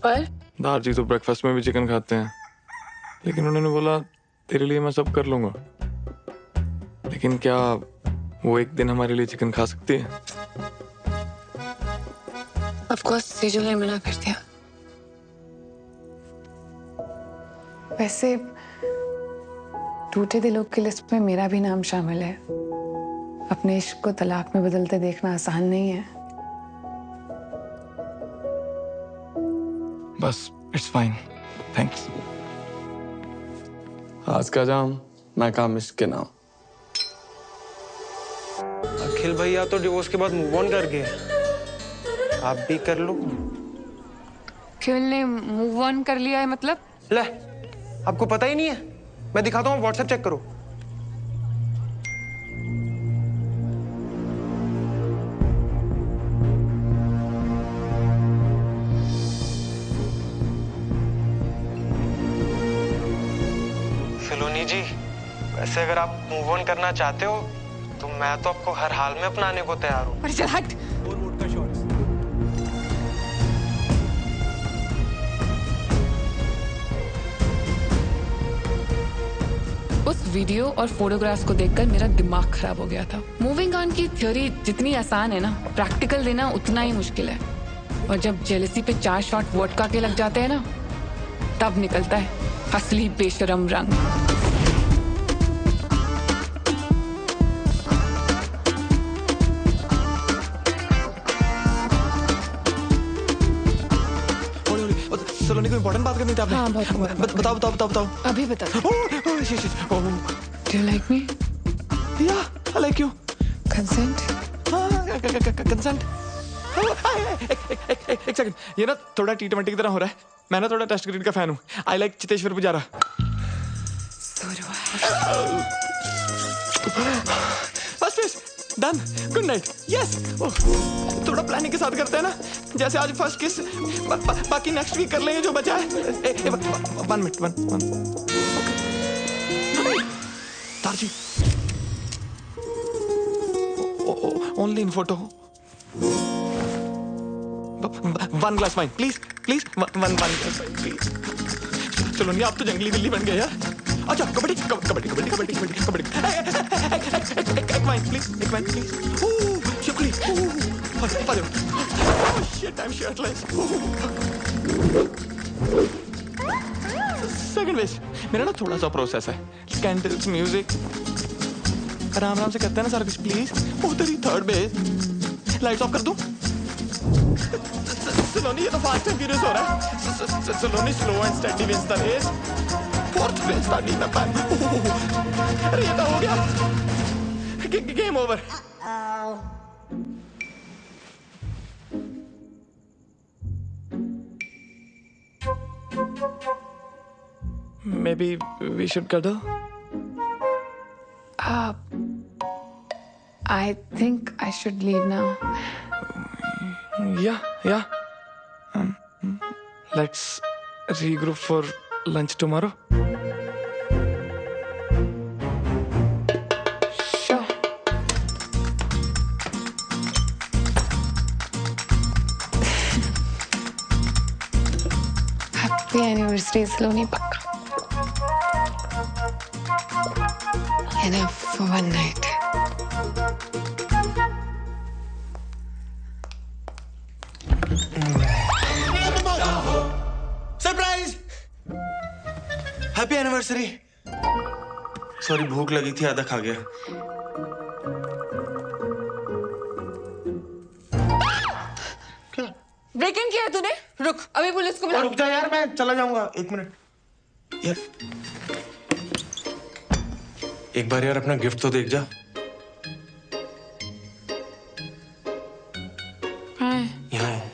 पर दादाजी तो ब्रेकफास्ट में भी चिकन खाते हैं, लेकिन उन्होंने बोला तेरे लिए मैं सब कर लूंगा। लेकिन क्या वो एक दिन हमारे लिए चिकन खा सकती है? Of course, सेजल ने मना कर दिया। वैसे टूटे दिलों की लिस्ट में मेरा भी नाम शामिल है। अपने इश्क को तलाक में बदलते देखना आसान नहीं है। बस इट्स फाइन, थैंक्स। आज का जाम मैं काम इसके नाम। अखिल भैया तो डिवोर्स के बाद मूव ऑन कर गए, आप भी कर लो। अखिल ने मूव ऑन कर लिया है मतलब? ले, आपको पता ही नहीं है? मैं दिखाता हूँ, व्हाट्सएप चेक करो। सलोनी जी, वैसे अगर आप मूव ऑन करना चाहते हो तो मैं तो आपको हर हाल में अपनाने को तैयार हूँ। अरे चल हट। उस वीडियो और फोटोग्राफ्स को देखकर मेरा दिमाग खराब हो गया था। मूविंग ऑन की थ्योरी जितनी आसान है ना, प्रैक्टिकल देना उतना ही मुश्किल है। और जब जेलसी पे 4 शॉट वोडका के लग जाते हैं ना, तब निकलता है असली बेशरम रंग। सलोनी को इम्पोर्टेंट बात करनी थी आपने। हाँ, बहुत बताओ। अभी बता। Do you like me? Yeah, I like you. Consent? Consent? एक सेकंड, ये ना थोड़ा T20 की तरह हो रहा है। मैं ना थोड़ा टेस्ट क्रिकेट का फैन हूँ। I like Cheteshwar Pujara. First base done, good night. Yes, थोड़ा प्लानिंग के साथ करते हैं ना, जैसे आज फर्स्ट किस, बाकी नेक्स्ट वीक कर लेंगे जो बचा है। 1 मिनट, 1 तारजी, only in photo. 1 glass wine please, please 1 glass wine please. चलो नहीं, आप तो जंगली बिल्ली बन गए यार। अच्छा, कबड्डी कबड्डी कबड्डी कबड्डी कबड्डी कबड्डी। एक वाइन प्लीज, एक wine please. Shivli, shit, I am shirtless. Second base मेरा ना थोड़ा सा प्रोसेस है। कैंडल्स, म्यूजिक, आराम आराम से करते हैं ना सारा कुछ प्लीज। तेरी थर्ड बेस, लाइट्स ऑफ कर दूं? सलोनी, ये तो फास्ट एंड फ्यूरियस हो रहा है। Saloni slow and steady wins the race. Fourth base starting the pan. अरे ये तो हो गया, game over. Maybe we should cuddle? I think I should leave now. Yeah. Let's regroup for lunch tomorrow. Sure. Happy anniversary, Saloni, pakka. Enough for one night. Surprise! Happy anniversary. Sorry, भूख लगी थी, आधा खा गया। Breaking किया है तूने? रुक, अभी पुलिस को बुला। रुक जा यार, मैं चला जाऊंगा। 1 मिनट यार, एक बार यार अपना गिफ्ट तो देख जा। यहाँ है।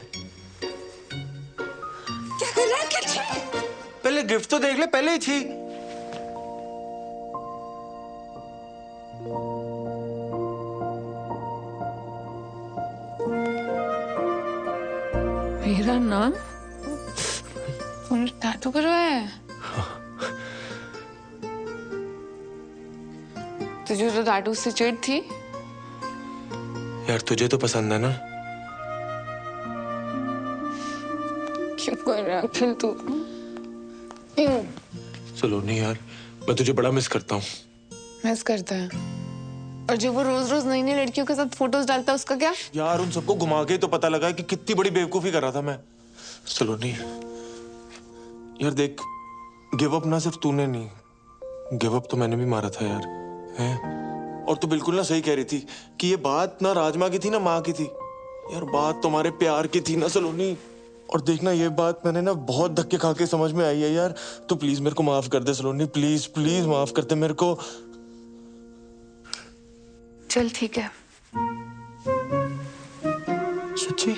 क्या कर रहा है? क्या छी? पहले गिफ्ट तो देख ले, पहले ही छी। मेरा नाम तूने टैटू करवाया है? तुझे तो टैटू से चिढ़ थी। यार तुझे तो पसंद है ना? क्यों कर रहा है अखिल तू? क्यों? चलो नहीं यार, मैं तुझे बड़ा मिस करता हूँ। मिस करता है? और जो वो रोज रोज नई नई लड़कियों के साथ फोटोज डालता है, उसका क्या? यार उन सबको घुमा के तो पता लगा कि कितनी बड़ी बेवकूफी कर रहा था मैं। चलो नहीं यार, देख, गिव अप ना सिर्फ तूने नहीं, गिव अप तो मैंने भी मारा था यार, हैं? और तू बिल्कुल ना सही कह रही थी कि ये बात ना राजमा की थी ना माँ की थी। यार बात तुम्हारे प्यार की थी ना सलोनी। और देखना, ये बात मैंने ना बहुत धक्के खा के समझ में आई है यार। तो प्लीज मेरे को माफ कर दे सलोनी, प्लीज प्लीज माफ कर दे मेरे को। चल ठीक है। सच्ची?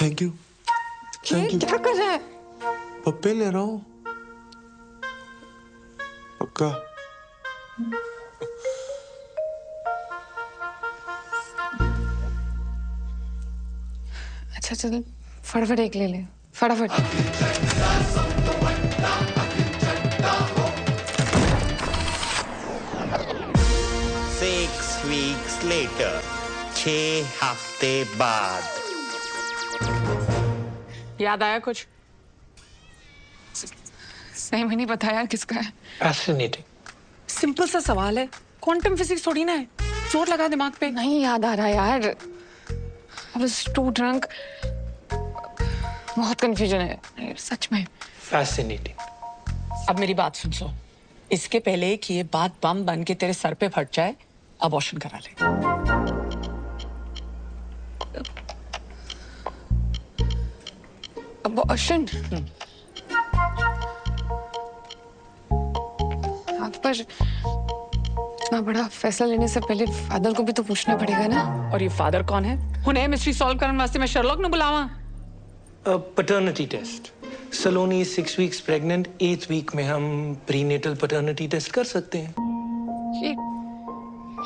Thank you. Thank you. क्या कर रहा है? पप्पे ले रहा हूँ, पक्का। अच्छा चल, फटाफट एक ले ले, फटाफट। 6 weeks later, 6 हफ्ते बाद। याद आया कुछ? सही में नहीं पता यार किसका है। Fascinating. सिंपल सा सवाल है, क्वांटम फिजिक्स थोड़ी ना है। चोट लगा दिमाग पे। नहीं याद आ रहा यार। I was too drunk. बहुत कंफ्यूजन है सच में। Fascinating. अब मेरी बात सुन। इसके पहले कि ये बात बम बन के तेरे सर पे फट जाए, अबॉर्शन करा ले। अबॉर्शन? हाँ, पर इतना बड़ा फैसला लेने से पहले फादर को भी तो पूछना पड़ेगा ना। और ये फादर कौन है? हुने मिस्ट्री सॉल्व करने वास्ते मैं शर्लॉक ने बुलावा। Paternity test. Saloni 6 weeks pregnant, 8th week में हम प्रीनेटल पैटर्निटी टेस्ट कर सकते हैं। ये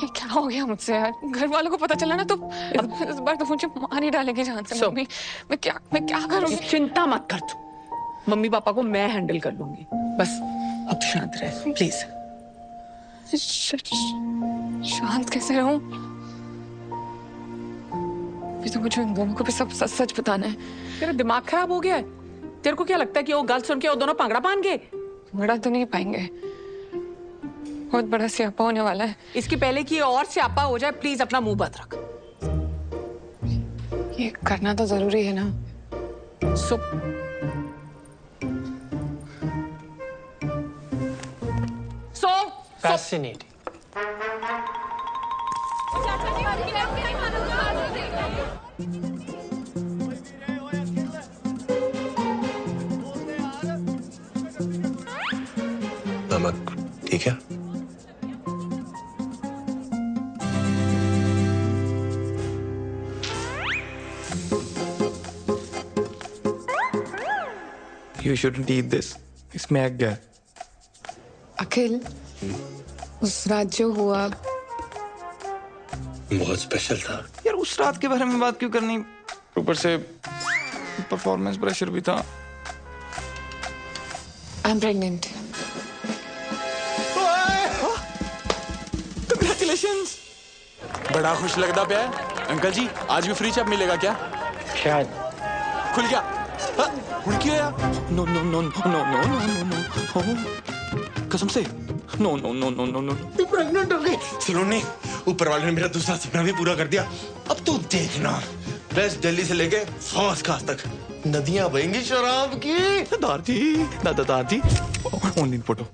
क्या हो गया मुझसे यार? घर वालों को पता चला ना तो इस बार तो मुझे मार ही डालेंगे जान से। मम्मी मैं क्या करूंगी? चिंता मत कर तू, मम्मी पापा को मैं हैंडल कर लूंगी। बस अब शांत रह प्लीज। शांत कैसे रहूं? अभी तो मुझे उन दोनों को भी सब सच सच बताना है। तेरा दिमाग खराब हो गया है? तेरे को क्या लगता है कि वो गल सुन के वो दोनों पांगड़ा पान गए? पांगड़ा तो नहीं पाएंगे, बहुत बड़ा स्यापा होने वाला है। इसकी पहले कि और स्यापा हो जाए प्लीज अपना मुंह बंद रख। ये करना तो जरूरी है ना। So fascinating. नमक ठीक है? You shouldn't eat this. इसमें एग है। अखिल, उस रात जो हुआ बहुत स्पेशल था यार, उस रात के बारे में बात क्यों करनी? ऊपर से परफॉर्मेंस प्रेशर भी था। I am pregnant. Congratulations! बड़ा खुश लगता पे है। अंकल जी आज भी फ्री चैप मिलेगा क्या? शायद। खुल गया। खुल गया। No no no no no no no no, कसम से no no no no no no. तू प्रेग्नेंट हो गई। सलोनी, ऊपर वाले ने मेरा दूसरा सपना भी पूरा कर दिया। अब तू देखना, वेस्ट दिल्ली से लेके फौज खास तक नदियां बहेंगी शराब की। दादाजी ऑनलाइन फोटो।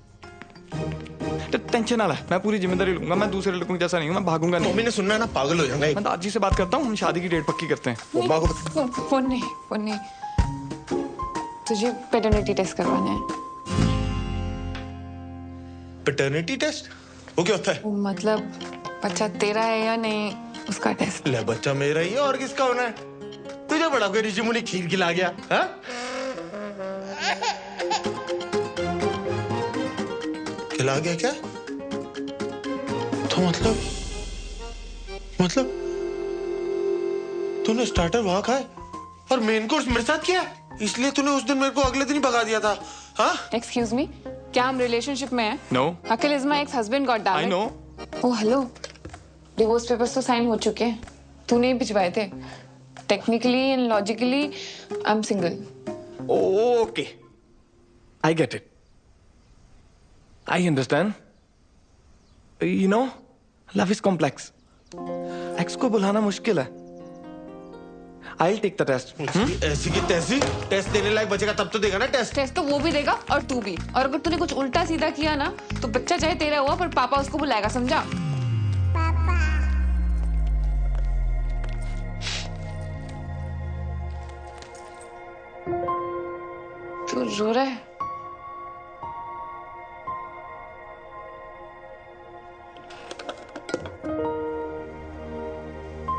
टेंशन ना ले, मैं पूरी जिम्मेदारी लूंगा। मैं दूसरे लड़कों जैसा नहीं हूँ, मैं भागूंगा नहीं। मम्मी ने सुनना है ना, पागल हो जाऊंगा। मैं दादी से बात करता हूँ, हम शादी की डेट पक्की करते हैं। फोन नहीं, तुझे पैटर्निटी टेस्ट करवाना है। Paternity test? वो क्या होता है? मतलब बच्चा तेरा है या नहीं उसका टेस्ट। ले, बच्चा मेरा ही है और किसका होना है? तुझे बड़ा कोई ऋषि मुनि खीर खिला गया? हाँ? खिला गया क्या? तो मतलब तूने स्टार्टर वहां खाए और मेन कोर्स मेरे साथ किया, इसलिए तूने उस दिन मेरे को अगले दिन ही भगा दिया था। हाँ? एक्सक्यूज मी, क्या हम रिलेशनशिप में हैं? No. Akhil is my ex husband, god damn it. I know. Oh hello, divorce papers तो साइन हो चुके हैं, तूने ही भिजवाए थे। Technically and logically I am single. Okay, I get it, I understand. You know, love is complex. Ex को बुलाना मुश्किल है। I'll take the test. ऐसी की तैसी टेस्ट देने लायक बचेगा तब तो देगा ना टेस्ट। टेस्ट तो वो भी देगा और तू भी। और अगर तूने कुछ उल्टा सीधा किया ना तो बच्चा चाहे तेरा हुआ पर पापा उसको बुलाएगा, समझा? तू रो रहा है?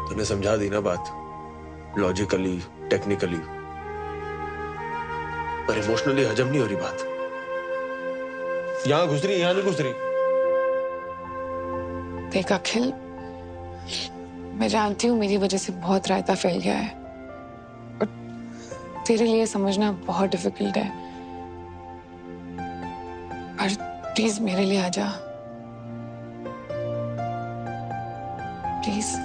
तूने समझा दी ना बात, लॉजिकली टेक्निकली, पर इमोशनली हजम नहीं हो रही बात। यहां घुस रही, यहां नहीं घुस रही। देख अखिल, मैं जानती हूँ मेरी वजह से बहुत रायता फैल गया है और तेरे लिए समझना बहुत डिफिकल्ट है, पर प्लीज मेरे लिए आ जा, प्लीज।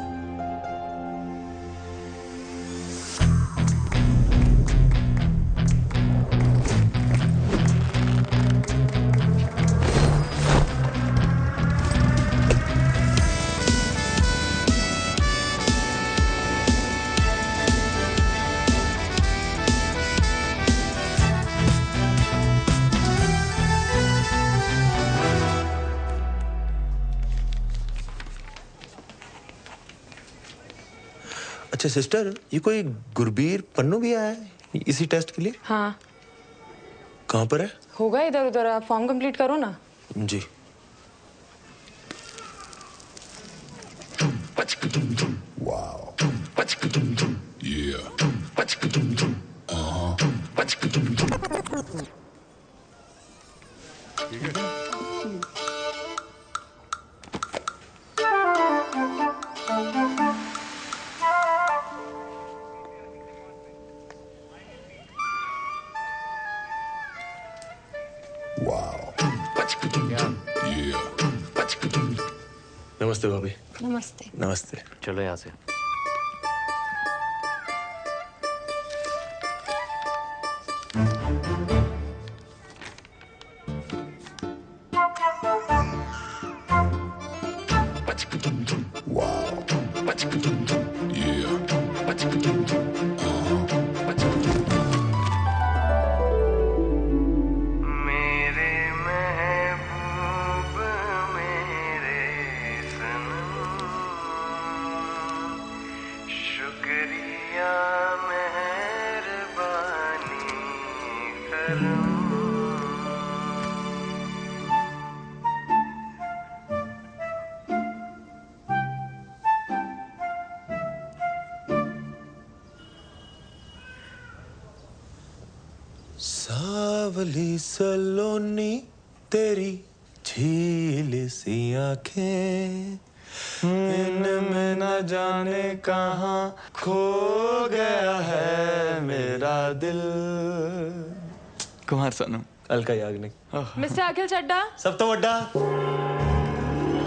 अच्छा सिस्टर, ये कोई गुरबीर पन्नू भी आया है इसी टेस्ट के लिए? हाँ। कहाँ पर है? होगा इधर उधर, आप फॉर्म कंप्लीट करो ना। जी। Wow. Yeah. Wow. Yeah. नमस्ते भाभी। नमस्ते। नमस्ते। चलो यहाँ से। Wow. Yeah. मेरे महबूब मेरे सनम, शुक्रिया मेहरबानी करम। सावली सलोनी तेरी झील सी आंखें, इनमें न जाने कहाँ खो गया है मेरा दिल। कुमार सनम। कल का याग्निक। मिस्टर अखिल चड्डा, सब तो वड्डा।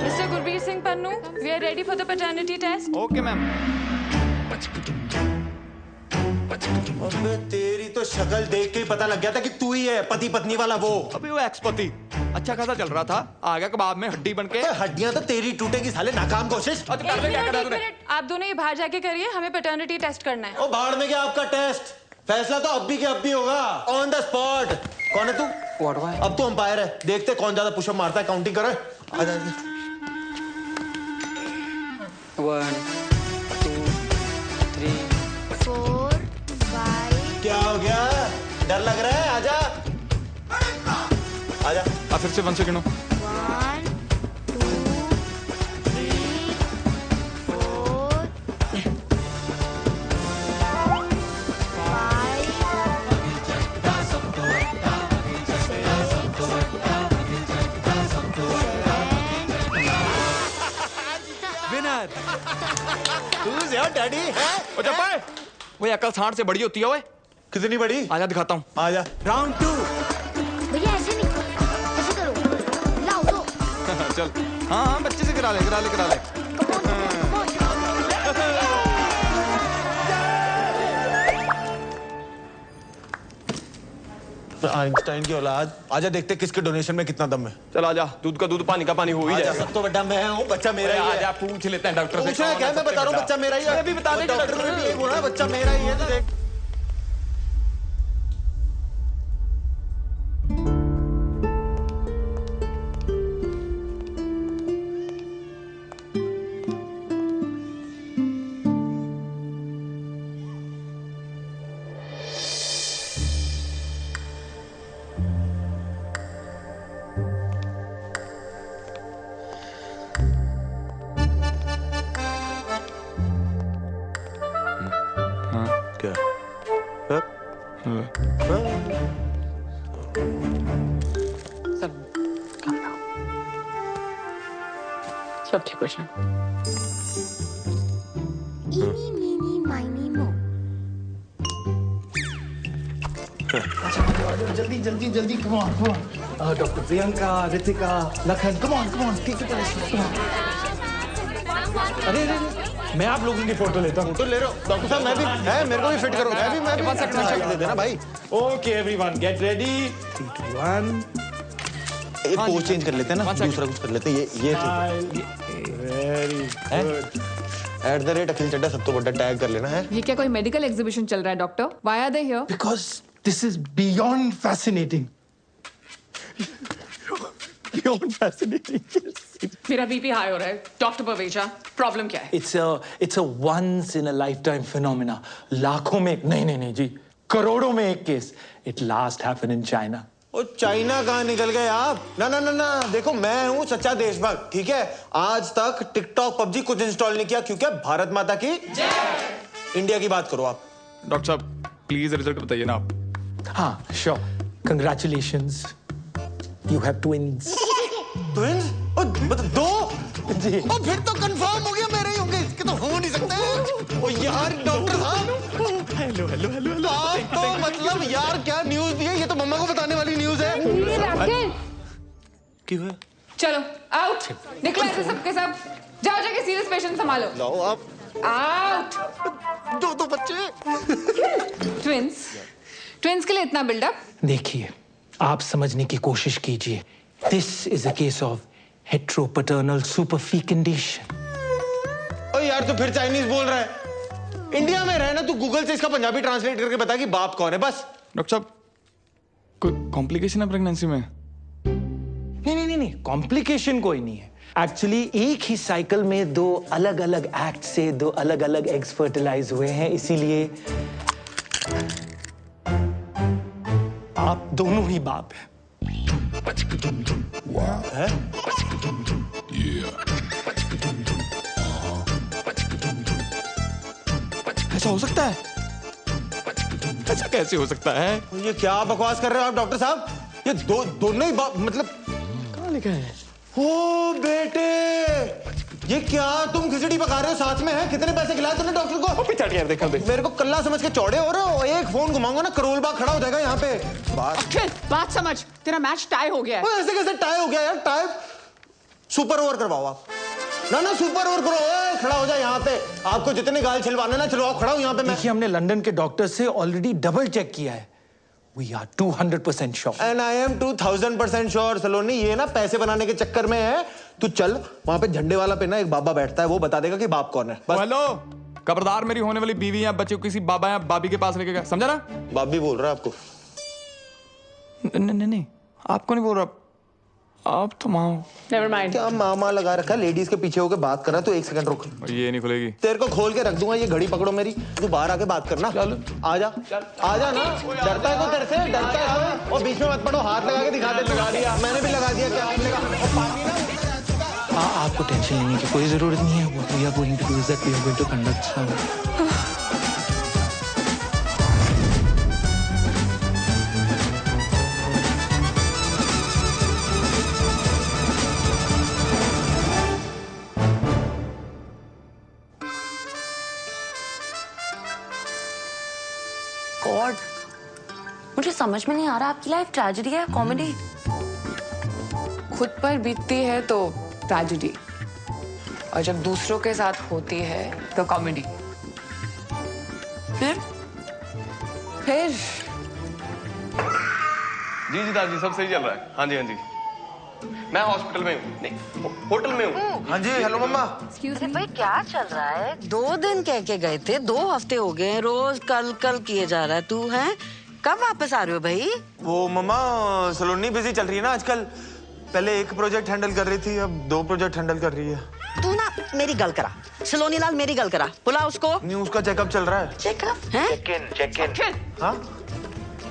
Mister Gurbir Singh Pannu, we are ready for the paternity test. Okay ma'am. अबे तेरी तो शक्ल देख के ही पता लग गया था कि तू ही है पति पत्नी वाला वो। अभी वो एक्स पति अच्छा खासा चल रहा था, आ गया कबाब में हड्डी बन के। हड्डियां तो तेरी टूटेगी साले, नाकाम कोशिश। एक मिनट, आप दोनों ये बाहर जाके करिए, हमें पैटर्निटी टेस्ट करना है। ओ बाहर में क्या आपका टेस्ट? फैसला तो अब भी के अब भी होगा, ऑन द स्पॉट। कौन है तू? अब तू अंपायर है, देखते कौन ज्यादा पुशअप मारता है, काउंटिंग करो। आजा। 1 2 3 4 5। क्या हो गया? डर लग रहा है? आजा आजा। फिर से 1 से गिनो। 1 2 3 4 विनर। Who's your daddy? है? ओ जब्बा, वो अकल सांड से बड़ी होती है। ओए कितनी बड़ी? आजा दिखाता हूँ। आजा। राउंड 2। भैया ऐसे नहीं, ऐसे करो, लाओ दो। चल। हाँ हाँ बच्चे से करा ले। आइंस्टाइन की औलाद। आजा देखते किसके डोनेशन में कितना दम है। चल आजा, दूध का दूध पानी का पानी हो ही आजा, जाएगा। सब तो बड़ा मैं हूँ, बच्चा मेरा ही है। आजा पूछ लेते हैं डॉक्टर से। पूछना क्या? मैं बता रहा हूँ बच्चा मेरा ही है। अभी बता दे डॉक्टर ने भी यही बोला, बच्चा मेरा ही है। तो देख क्या? सब ठीक हो जाए। इनी मीनी माइनी मो। जल्दी come on. Doctor Priyanka, Ritika, Lakhan, come on, ठीक है। अरे मैं आप लोगों की फोटो लेता हूँ। फोटो ले रहे हो? डॉक्टर साहब मैं भी है, मेरे को भी फिट करो। मैं भी साइड दे देना भाई। Okay everyone get ready. 3 2 1। एक पोज चेंज कर लेते हैं ना, दूसरा कुछ कर लेते हैं। ये वेरी गुड। @अखिल चड्डा सब तो बड़ा टैग कर लेना है। ये क्या कोई मेडिकल एग्जीबिशन चल रहा है doctor? Why are they here? Because this is beyond fascinating. Beyond fascinating. मेरा बीपी हाई हो रहा है। डॉक्टर पवेजा, प्रॉब्लम क्या है? It's a once in a lifetime phenomena. लाखों में नहीं जी, करोड़ों में एक case. It last happened in China. ओ चाइना कहाँ निकल गए आप? ना ना ना ना, देखो मैं हूँ सच्चा देशभक्त, ठीक है? आज तक टिकटॉक पबजी कुछ इंस्टॉल नहीं किया क्योंकि भारत माता की जय। इंडिया की बात करो आप। डॉक्टर साहब प्लीज रिजल्ट बताइए ना आप। हाँ sure, congratulations, you have twins. Twins? दो? जी। और फिर तो कंफर्म हो गया मेरे ही होंगे, इसके तो हो नहीं सकते। ओ यार डॉक्टर साहब, हेलो हेलो हेलो हेलो। आप तो मतलब यार क्या न्यूज़ दी है, ये तो मम्मा को बताने वाली न्यूज़ है। क्यों है? चलो आउट, निकलो ऐसे सबके सब, जाओ जाके सीरियस पेशेंट संभालो। लाओ आप। आउट। दो बच्चे। ट्विंस, ट्विंस के लिए इतना बिल्डअप? देखिए, आप समझने की कोशिश कीजिए। This is a case of heteropaternal superfecundation. ओ यार तू फिर चाइनीज बोल रहा है। इंडिया में रहना, तू गूगल से इसका पंजाबी ट्रांसलेट करके बता कि बाप कौन है बस। डॉक्टर साहब कोई कॉम्प्लिकेशन है प्रेगनेंसी में? नहीं, कॉम्प्लिकेशन कोई नहीं है। एक्चुअली एक ही साइकिल में दो अलग अलग एक्ट से दो अलग अलग एग्स फर्टिलाइज हुए हैं, इसीलिए आप दोनों ही बाप हैं। है? ऐसा हो सकता है? ऐसा कैसे हो सकता है? ये क्या बकवास कर रहे हो आप डॉक्टर साहब? ये दोनों ही बाप मतलब कहाँ लिखा है? ओ बेटे, ये क्या तुम खिचड़ी पका रहे हो साथ में है? कितने पैसे खिलाए तूने डॉक्टर को? पिछाड़ी यार देखा देख। मेरे को कल्ला समझ के चौड़े हो रहे हो। एक फोन घुमाऊंगा ना करोल बाग खड़ा हो जाएगा यहाँ पे। बात समझ, तेरा मैच टाई हो गया है। ऐसे कैसे टाई हो गया यार? टाई सुपर ओवर करवाओ आप। ना सुपर ओवर करो, खड़ा हो जाए यहाँ पे। आपको जितने गाल छिलवाने ना छिलवाओ, खड़ा हूँ यहाँ पे मैं। देखिए, हमने लंदन के डॉक्टर से ऑलरेडी डबल चेक किया है। We are 200% sure. And I am 2000% sure सलोनी, ये ना पैसे बनाने के चक्कर में है। तू चल वहाँ पे झंडे वाला पे ना एक बाबा बैठता है, वो बता देगा कि बाप कौन है। बस। हेलो, खबरदार मेरी होने वाली बीवी या बच्चे को किसी बाबा या बाबी के पास लेके गया, समझा ना? बाबी बोल रहा है आपको? नहीं, आपको नहीं बोल रहा, आप तो माँ हो। Never mind. क्या मामा लगा रखा है? लेडीज के पीछे होकर बात कर रहा है, तो एक सेकंड रुक। ये नहीं खुलेगी। तेरे को खोल के रख दूंगा, ये घड़ी पकड़ो मेरी, तू बाहर आके बात करना। चलो आजा ना। डरता है को तेरे से? डरता है? और बीच में मत पड़ो, हाथ लगा के दिखा दे। लगा दिया मैंने भी, लगा दिया क्या आपने? और पानी ना। आपको टेंशन लेने की कोई जरूरत नहीं है। What we are going to do is that we are going to conduct some God, मुझे समझ में नहीं आ रहा आपकी लाइफ ट्रेजेडी है कॉमेडी? खुद पर बीतती है तो ट्रेजेडी, और जब दूसरों के साथ होती है तो कॉमेडी। फिर जी दादी सब सही चल रहा है। हाँ जी मैं हॉस्पिटल में हूँ, नहीं होटल में हूँ। हाँ जी हेलो मम्मा। अरे भाई क्या चल रहा है? 2 दिन कह के गए थे, 2 हफ्ते हो गए, रोज कल किए जा रहा है तू है। कब वापस आ रहे हो भाई? वो मम्मा सलोनी बिजी चल रही है ना आजकल। पहले एक प्रोजेक्ट हैंडल कर रही थी, अब 2 प्रोजेक्ट हैंडल कर रही है। तू ना मेरी गल करा, सलोनी लाल मेरी गल करा, बुला उसको। नहीं उसका चेकअप चल रहा है। चेकअप है? Check in. हाँ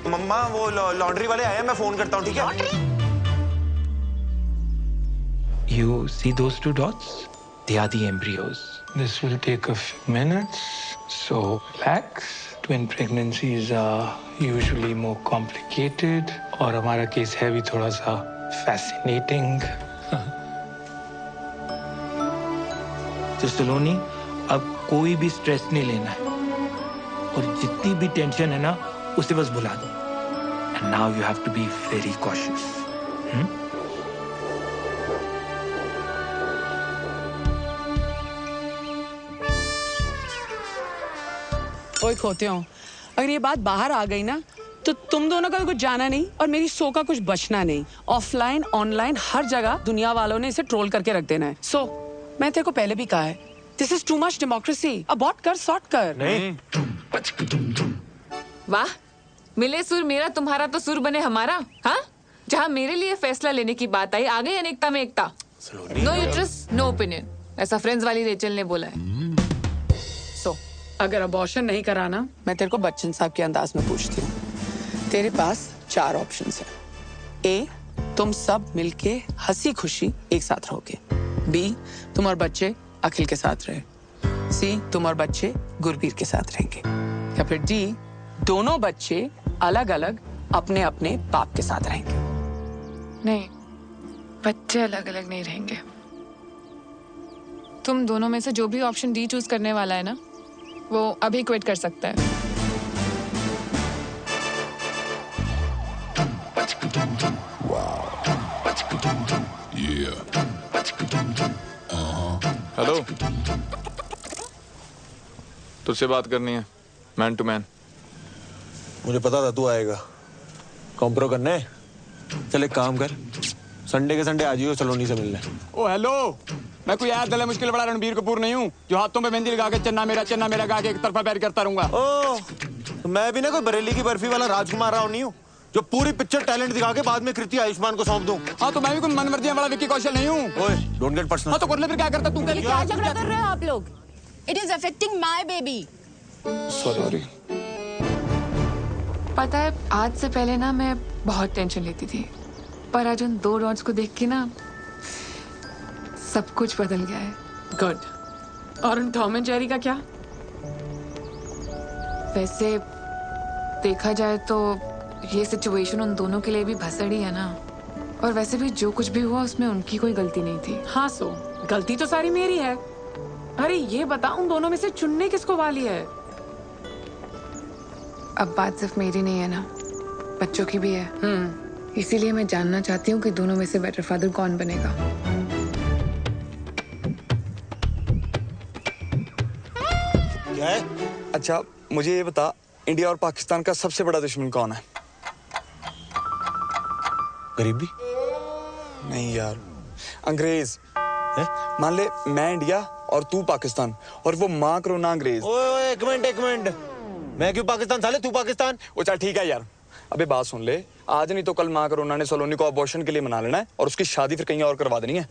मम्मा वो लॉन्ड्री वाले आए हैं, मैं फोन करता हूँ, ठीक है? You see those 2 dots? They are the embryos. This will take a few minutes, so relax. Twin pregnancies are usually more complicated, और हमारा केस है भी थोड़ा सा fascinating. तो सलोनी, अब कोई भी स्ट्रेस नहीं लेना है, और जितनी भी टेंशन है ना उसे बस भुला दो। And now you have to be very cautious. ओए खोते हो, अगर ये बात बाहर आ गई ना तो तुम दोनों का कुछ जाना नहीं और मेरी शो का कुछ बचना नहीं। ऑफलाइन ऑनलाइन हर जगह दुनिया वालों ने इसे ट्रोल करके रख देना है। सो मैं तेरे को पहले भी कहा है, this is too much democracy. Abort कर, सॉर्ट कर। नहीं। वाह, मिले सुर मेरा तुम्हारा तो सुर बने हमारा। हाँ, जहाँ मेरे लिए फैसला लेने की बात आई, आ गई अनेकता में एकता। नो यूट्रस नो ओपिनियन, ऐसा फ्रेंड्स वाली रेचल ने बोला है। सो अगर अबॉर्शन नहीं कराना, मैं तेरे को बच्चन साहब के अंदाज में पूछती हूँ, तेरे पास 4 ऑप्शंस हैं। ए, तुम सब मिलके हंसी खुशी एक साथ रहोगे। बी, तुम और बच्चे अखिल के साथ रहे। सी, तुम और बच्चे गुरबीर के साथ रहेंगे। या फिर डी, दोनों बच्चे अलग अलग अपने अपने बाप के साथ रहेंगे। नहीं, बच्चे अलग अलग नहीं रहेंगे। तुम दोनों में से जो भी ऑप्शन डी चूज करने वाला है ना, वो अभी क्विट कर सकता है। हेलो, तुझसे बात करनी है, मैन टू मैन। मुझे पता था तू आएगा। कॉम्प्रो करना है? चल एक काम कर, संडे के संडे आ जाइयो सलोनी से मिलने। ओ हेलो, मैं कोई यार दिल मुश्किल बड़ा रणबीर कपूर नहीं हूँ जो हाथों पे मेहंदी लगा के चन्ना मेरा गा के एक तरफा पैर करता रहूंगा। ओ, तो मैं भी ना कोई बरेली की बर्फी वाला राजकुमार राव नहीं हूँ जो पूरी पिक्चर टैलेंट दिखा के बाद में कृति आयुष्मान को सौंप दूं। हाँ, तो मैं भी कोई मनमर्जी वाला विक्की कौशल नहीं हूँ। ओए, डोंट गेट पर्सनल। हाँ, तो कर ले फिर क्या करता तू? क्या झगड़ा कर रहे हो आप लोग? It is affecting my baby. Sorry. पता है, आज से पहले ना मैं बहुत टेंशन लेती थी, पर आज उन 2 डॉट्स को देख के ना सब कुछ बदल गया है। गुड। और उन टॉम एंड जेरी का क्या? वैसे देखा जाए तो ये सिचुएशन उन दोनों के लिए भी भसड़ी है ना, और वैसे भी जो कुछ भी हुआ उसमें उनकी कोई गलती नहीं थी। हाँ, सो गलती तो सारी मेरी है। अरे ये बता, उन दोनों में से चुनने किसको वाली है? अब बात सिर्फ मेरी नहीं है ना, बच्चों की भी है। इसीलिए मैं जानना चाहती हूँ कि दोनों में से बेटर फादर कौन बनेगा। क्या है? अच्छा, मुझे ये बता, इंडिया और पाकिस्तान का सबसे बड़ा दुश्मन कौन है? गरीबी? नहीं यार, अंग्रेज। मान ले मैं इंडिया और तू पाकिस्तान, और वो माँ करोना अंग्रेज। ओए, एक मिनट। मैं क्यों पाकिस्तान साले, तू पाकिस्तान? वो चल ठीक है यार। अबे बात सुन ले, आज नहीं तो कल माँ करोना ने सलोनी को अबॉर्शन के लिए मना लेना है और उसकी शादी फिर कहीं और करवा देनी है।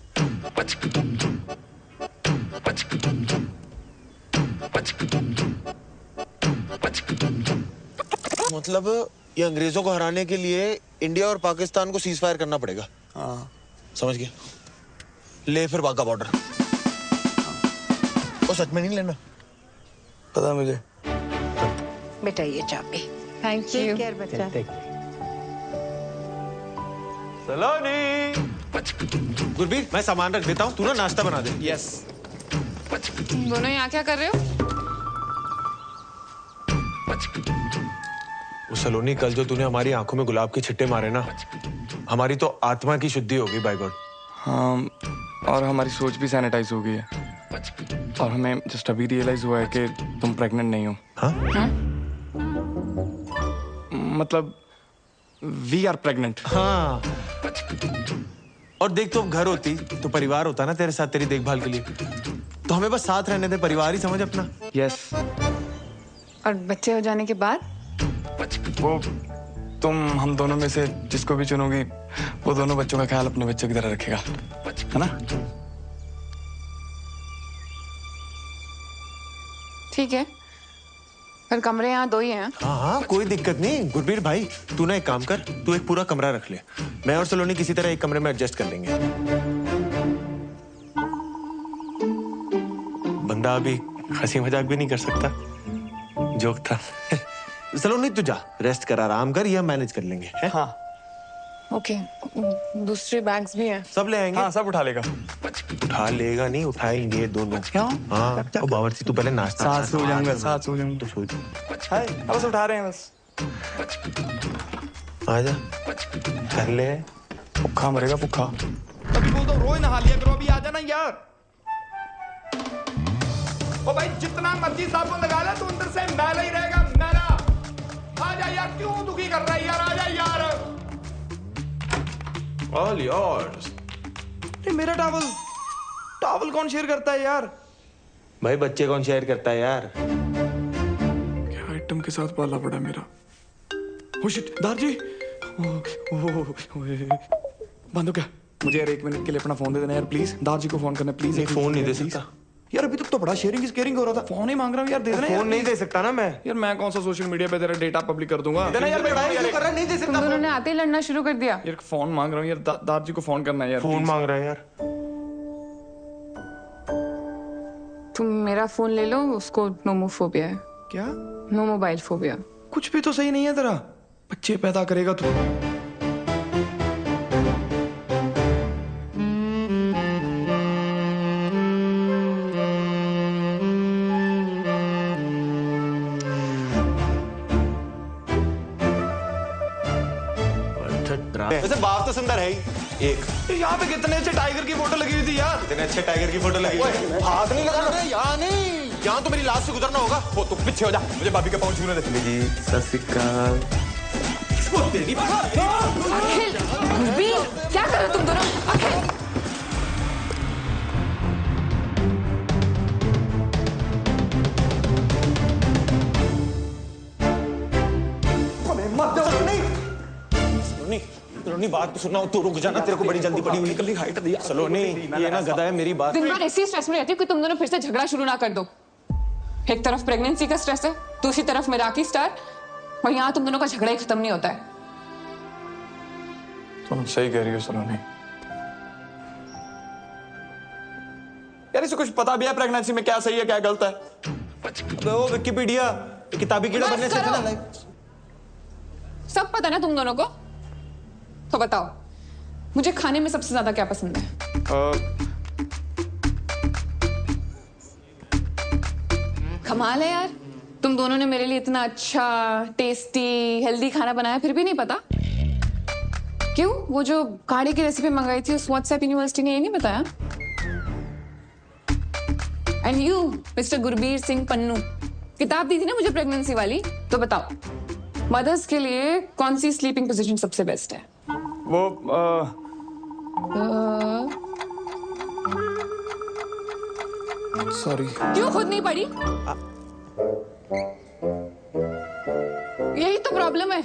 मतलब ये अंग्रेजों को हराने के लिए इंडिया और पाकिस्तान को सीज फायर करना पड़ेगा। हाँ, समझ गया। ले फिर वाघा बॉर्डर। ओ, सच में नहीं लेना? पता मुझे। बेटा ये चाबी। Thank you. केयर बच्चा। सलोनी। गुरबीर, मैं सामान रख देता हूँ, तू ना नाश्ता बना दे। यस। तुम दोनों यहाँ क्या कर रहे हो? वो सलोनी, कल जो तूने हमारी आंखों में गुलाब के छिट्टे मारे ना, हमारी तो आत्मा की शुद्धि होगी बाय गॉड। हाँ, और हमारी सोच भी सैनिटाइज हो गई है, और हमें जस्ट अभी रियलाइज हुआ है कि तुम प्रेग्नेंट नहीं हो। हाँ? मतलब वी आर प्रेग्नेंट। हाँ, और देख, तो घर होती तो परिवार होता ना तेरे साथ, तेरी देखभाल के लिए। तो हमें बस साथ रहने दे, परिवार ही समझ अपना। यस। और बच्चे हो जाने के बाद? वो तुम हम दोनों में से जिसको भी चुनोगी, वो दोनों बच्चों का ख्याल अपने बच्चों की तरह रखेगा, है ना? ठीक है, पर कमरे यहाँ 2 ही हैं। हाँ, कोई दिक्कत नहीं। गुरबीर भाई, तू ना एक काम कर, तू एक पूरा कमरा रख ले, मैं और सलोनी किसी तरह एक कमरे में एडजस्ट कर लेंगे। बंदा अभी हंसी मजाक भी नहीं कर सकता, जोक था। सलोनी तू जा, रेस्ट कर, आराम कर, ये मैनेज कर लेंगे। है? हाँ। ओके, दूसरे बैग्स भी हैं। सब ले आएंगे। हाँ, सब उठा लेगा। उठा लेगा नहीं, उठाएंगे दोनों। क्यों? हाँ, तो बावर्ची तू पहले नाश्ता। साथ सो जाऊंगा, साथ सो जाऊंगा। तो सो जा। हाय, बस उठा रहे हैं बस। आजा, कर ले। भूखा मरेगा, भूखा। तभी बोल दो, रोज नहा लिया करो, अभी आ जाना यार। ओ भाई, जितना मर्जी साबुन लगा ले, तो अंदर से मैला ही रहेगा, मैला। आजा यार, क्यों दुखी कर रहा है यार? आजा यार। All yours. ये मेरा टॉवल कौन शेयर करता है यार? भाई, बच्चे कौन शेयर करता है यार? क्या आइटम के साथ पाला पड़ा मेरा। ओ शिट, दारजी। बंद हो क्या? मुझे यार 1 मिनट के लिए अपना फोन दे देना यार प्लीज। दारजी को फोन करना प्लीज। फोन नहीं दे सकता यार, अभी तक तो बड़ा शेयरिंग इज केयरिंग हो रहा था। फोन ही मांग रहा हूँ यार, दे देना। फोन नहीं दे सकता ना मैं। यार मैं कौन सा सोशल मीडिया पे तेरा डेटा पब्लिक कर दूंगा। इतना यार लड़ाई क्यों कर रहा है? नहीं दे सकता। तुम दोनों ने आते ही लड़ना शुरू कर दिया। यार फोन मांग रहा हूँ यार, दाद जी को फोन करना है यार। फोन मांग रहा है यार। तुम मेरा फोन ले लो, उसको नोमोफोबिया है। क्या? No mobile phobia. कुछ भी तो सही नहीं है तेरा। बच्चे पैदा करेगा तू। वैसे बाप तो सुंदर है ही। एक यहाँ पे कितने अच्छे टाइगर की फोटो लगी हुई थी यार। कितने अच्छे टाइगर की फोटो लगी हुई है। हाथ नहीं लगाना यहाँ नहीं, यहाँ तो मेरी लाश से गुजरना होगा। हो तुम पीछे हो जा, मुझे भाभी का पाँव छूने दे। जी सत श्री अकाल। अखिल, गुरबीर, क्या कर रहे हो तुम दोनों? अखिल, सलोनी बात तो सुना, तू रुक जाना, तेरे को बड़ी जल्दी पड़ी हुई। कल हाइट दिया सलोनी, ये ना गधा है, मेरी बात। दिन भर ऐसी स्ट्रेस में रहती हूँ कि तुम दोनों फिर से झगड़ा शुरू ना कर दो। एक तरफ प्रेगनेंसी का स्ट्रेस है, दूसरी तरफ मेराकी स्टार, और यहाँ तुम दोनों का झगड़ा ही खत्म नहीं होता है। तुम सही कह रही हो सलोनी। यार इसे कुछ पता भी है प्रेगनेंसी में क्या सही है क्या गलत है? वो विकिपीडिया किताबी कीड़ा बनने से ना लाइक सब पता ना तुम दोनों को। तो बताओ, मुझे खाने में सबसे ज्यादा क्या पसंद है? कमाल है यार, तुम दोनों ने मेरे लिए इतना अच्छा टेस्टी हेल्दी खाना बनाया फिर भी नहीं पता। क्यों? वो जो काढ़े की रेसिपी मंगाई थी उस व्हाट्सएप यूनिवर्सिटी ने ये नहीं बताया? And you mister Gurbir Singh Pannu, किताब दी थी ना मुझे प्रेगनेंसी वाली, तो बताओ मदर्स के लिए कौन सी स्लीपिंग पोजीशन सबसे बेस्ट है? वो सॉरी। क्यों खुद नहीं पढ़ी? यही तो प्रॉब्लम है,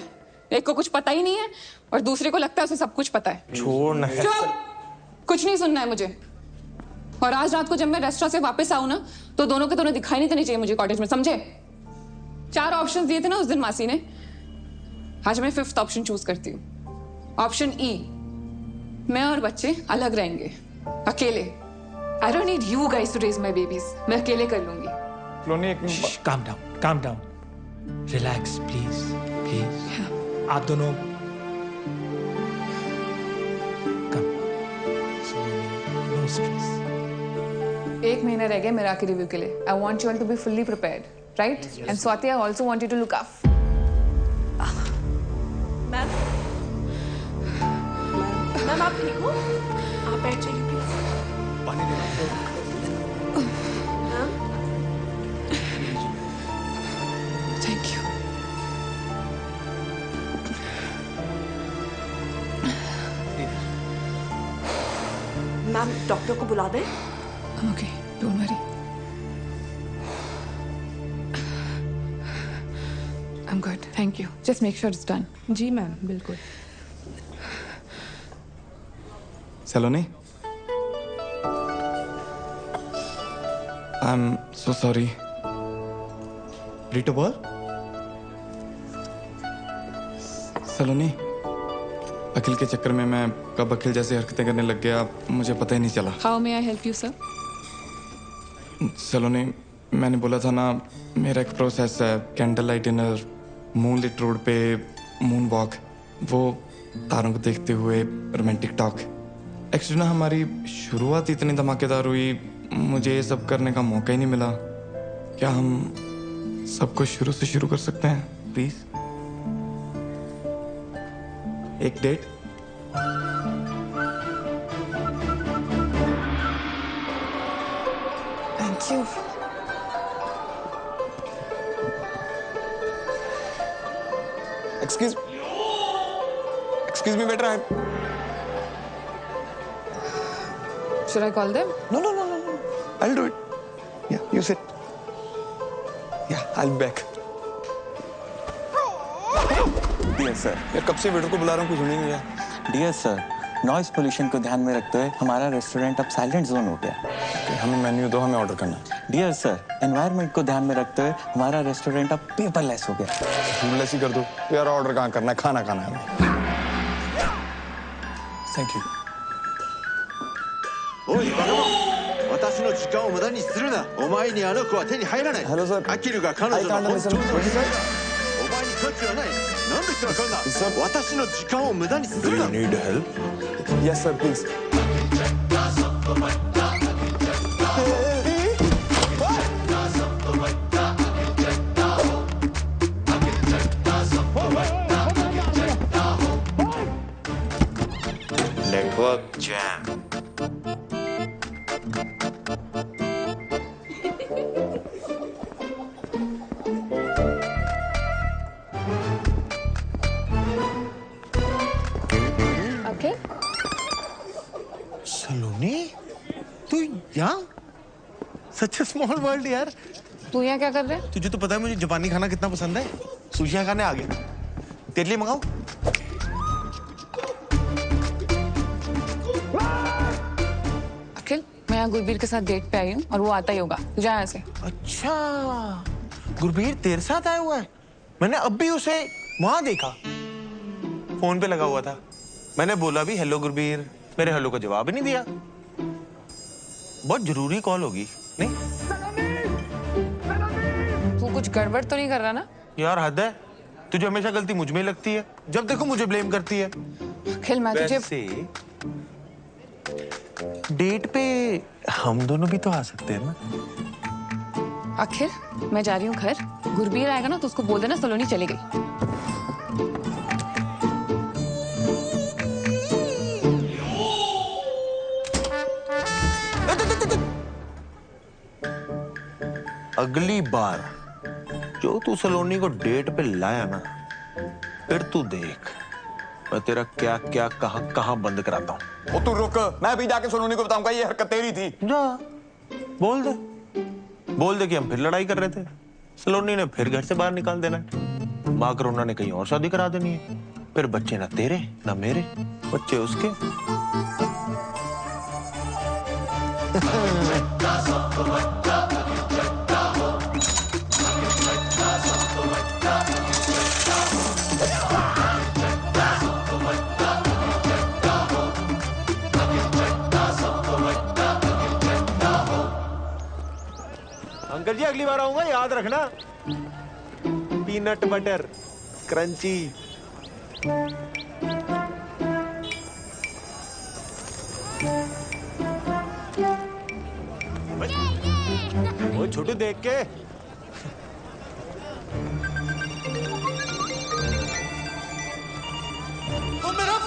एक को कुछ पता ही नहीं है और दूसरे को लगता है उसे सब कुछ पता है। छोड़ ना। चुप! कुछ नहीं सुनना है मुझे। और आज रात को जब मैं रेस्टोरेंट से वापस आऊं ना, तो दोनों के दोनों दिखाई नहीं देने चाहिए मुझे कॉटेज में, समझे? 4 ऑप्शंस दिए थे ना उस दिन मासी ने, आज मैं 5th ऑप्शन चूज करती हूँ। ऑप्शन ई, मैं और बच्चे अलग रहेंगे, अकेले। I don't need you guys to raise my babies, मैं अकेले कर लूंगी। सलोनी एक calm down, relax please, please। आप दोनों no stress। 1 महीना रह गया मेरा के रिव्यू के लिए। I want you all to be fully prepared, right? And Swati, I also want you to look up. Ma'am आप ठीक हो? आप बैठ जाइए प्लीज। पानी देना। Thank you. मैम डॉक्टर को बुला दें? Okay, don't worry. I am good, thank you. Just make sure it's done. जी मैम, बिल्कुल। Saloni, I am so sorry. रीटो बोल। सलोनी, अखिल के चक्कर में मैं कब अखिल जैसी हरकतें करने लग गया मुझे पता ही नहीं चला। How may I help you sir? Saloni, मैंने बोला था ना, मेरा एक प्रोसेस है, candle light dinner, moonlit road पे मून वॉक, वो तारों को देखते हुए रोमांटिक टॉक। एक्चुअली ना हमारी शुरुआत इतनी धमाकेदार हुई, मुझे ये सब करने का मौका ही नहीं मिला। क्या हम सब कुछ शुरू से शुरू कर सकते हैं प्लीज? एक date. Thank you. Excuse me, better. Should I call them? No. I'll do it. Yeah, you sit. Yeah, I'll be back. Dear sir, यार कब से वेटर को बुला रहा हूँ, कुछ नहीं हुआ। डियर सर, नॉइज पोल्यूशन को ध्यान में रखते हुए हमारा रेस्टोरेंट अब साइलेंट जोन हो गया। हमें मेन्यू दो, हमें ऑर्डर करना है। डियर सर, एनवायरनमेंट को ध्यान में रखते हुए हमारा रेस्टोरेंट अब पेपरलेस हो गया। पेपरलेस ही कर दो यार, ऑर्डर कहाँ करना है, खाना खाना है हमें। Thank you. おいバカ者、私の時間を無駄にするな。お前にあの子は手に入らない。アキルが彼女の本当の人だ。お前に価値はない。なんでかわかんない。私の時間を無駄にするな。 Do you need help? Yes sir, please. Network jam. सलोनी, तू यहाँ? सच ए स्मॉल वर्ल्ड यार। तू यहाँ क्या कर रहा है? तुझे तो पता है मुझे जापानी खाना कितना पसंद है। सुशियाँ खाने आ गया। तेरे लिए मंगाऊं? अखिल, मैं यहाँ गुरबीर के साथ डेट पे आई हूँ और वो आता ही होगा। तू जा यहाँ से। अच्छा, गुरबीर तेरे साथ आया हुआ है? मैंने अब भी उसे वहां देखा, फोन पे लगा हुआ था। मैंने बोला भी हेलो गुरबीर, मेरे हेलो का जवाब ही नहीं दिया। बहुत जरूरी कॉल होगी, नहीं? तू कुछ गड़बड़ तो नहीं कर रहा ना? यार हद है, तुझे हमेशा गलती मुझ में ही लगती है। जब देखो मुझे ब्लेम करती है। अखिल, मैं तुझे डेट पे हम दोनों भी तो आ सकते हैं ना? अखिल, मैं जा रही हूँ घर। गुरबीर आएगा ना तो उसको बोल देना सलोनी चली गई। अगली बार जो तू सलोनी को डेट पे लाया ना, फिर तू देख मैं तेरा क्या क्या कहां बंद कराता हूं। ओ तू रुक, मैं भी जाके सलोनी को बताऊंगा ये हरकत तेरी थी। जा बोल दे कि हम फिर लड़ाई कर रहे थे। सलोनी ने फिर घर से बाहर निकाल देना है। माँ करोना ने कहीं और शादी करा देनी है। फिर बच्चे ना तेरे ना मेरे, बच्चे उसके। अंकल जी अगली बार आऊंगा, याद रखना। Peanut butter crunchy. वो छोटू देख के मेरा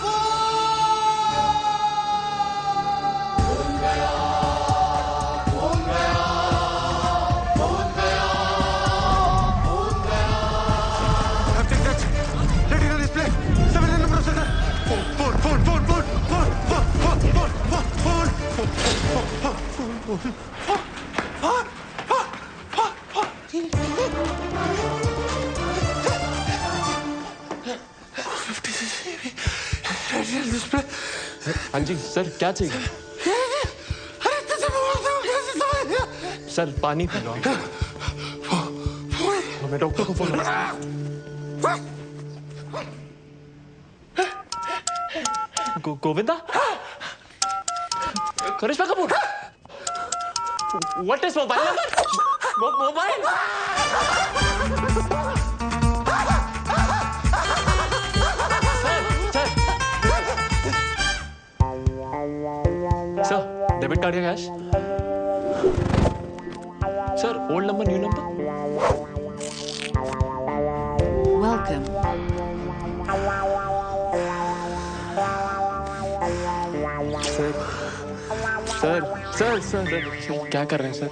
हाँ जी सर, क्या चाहिए? सर पानी पी लो। मैं डॉक्टर को phone Govinda, Karishma Kapoor, what is mobile number? Mobile sir, debit card या cash? Sir, old number new number? Welcome. Sir, क्या कर रहे हैं सर?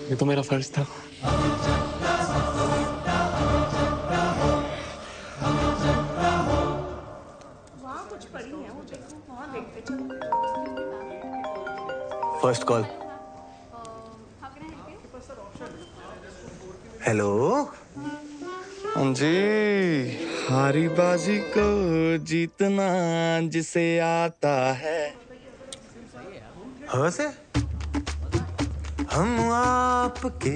ये तो मेरा फर्ज था। First call. हेलो। हाँ जी, हारी बाजी को जीतना जिसे आता है। हाँ से हम आपके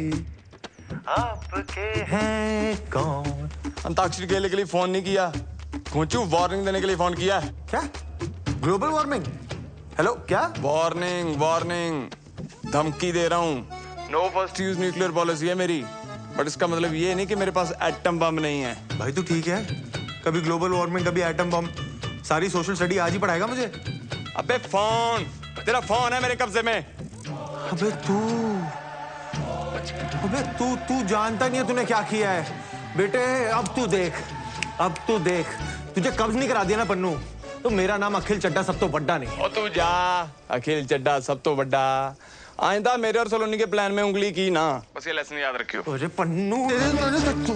हैं कौन? अंताक्षरी खेलने के लिए फोन नहीं किया, खोचू वार्निंग देने के लिए फोन किया। क्या ग्लोबल वार्मिंग? हेलो क्या वार्निंग? वार्निंग धमकी दे रहा हूँ। No first use nuclear policy है मेरी, बट इसका मतलब ये नहीं कि मेरे पास एटम बम नहीं है। भाई तू ठीक है? कभी ग्लोबल वार्मिंग कभी एटम बम, सारी सोशल स्टडी आज ही पढ़ाएगा मुझे। अबे फोन, तेरा फोन है मेरे कब्जे में। अबे तू जानता नहीं है तूने क्या किया है बेटे। अब तू देख तुझे कब्ज नहीं करा दिया ना पन्नू, तो मेरा नाम अखिल चड्डा सब तो बड्डा नहीं। ओ तू जा, अखिल चड्डा सब तो बड्डा। आइंदा मेरे और सलोनी के प्लान में उंगली की ना, बस ये लेसन याद रखियो। अरे पन्नू तू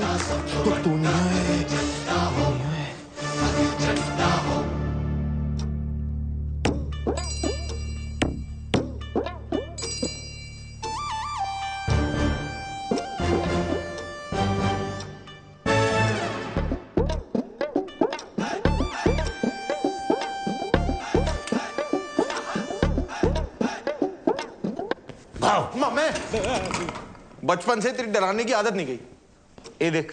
बचपन से तेरी डराने की आदत नहीं गई। ये देख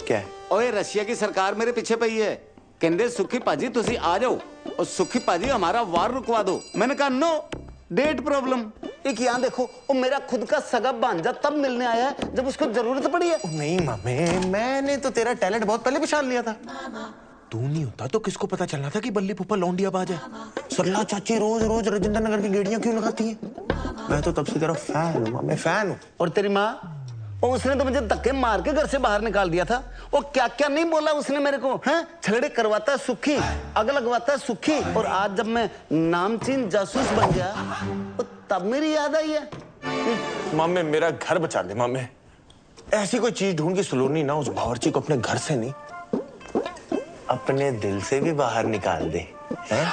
क्या है। ओए रशिया की सरकार मेरे पीछे पई है, कहते सुखी पाजी तुसी आ जाओ और सुखी पाजी हमारा वार रुकवा दो। मैंने कहा नो, डेट प्रॉब्लम। एक यहाँ देखो, वो मेरा खुद का सगा भांजा तब मिलने आया है जब उसको जरूरत पड़ी है। नहीं मामे, मैंने तो तेरा टैलेंट बहुत पहले पहचान लिया था। तू नहीं होता तो किसको पता चलना था कि बल्ली पुप्पा लौंडिया बाज है। सरला चाची रोज रोज राजेंद्र नगर की गेड़ियां क्यों लगाती है? मैं तो तब से तेरा फैन हूँ, मैं फैन हूँ। और तेरी माँ, और उसने तो मुझे धक्के मार के घर से बाहर निकाल दिया था। और क्या क्या नहीं बोला उसने मेरे को, हैं? झगड़े करवाता है सुखी, आग लगवाता है सुखी। और आज जब मैं नामचीन जासूस बन गया तो तब मेरी याद आई है। मामे मेरा घर बचा दे मामे, ऐसी कोई चीज ढूंढ के सलोनी ना उस बावर्ची को अपने घर से नहीं अपने दिल से भी बाहर निकाल दे। हैं?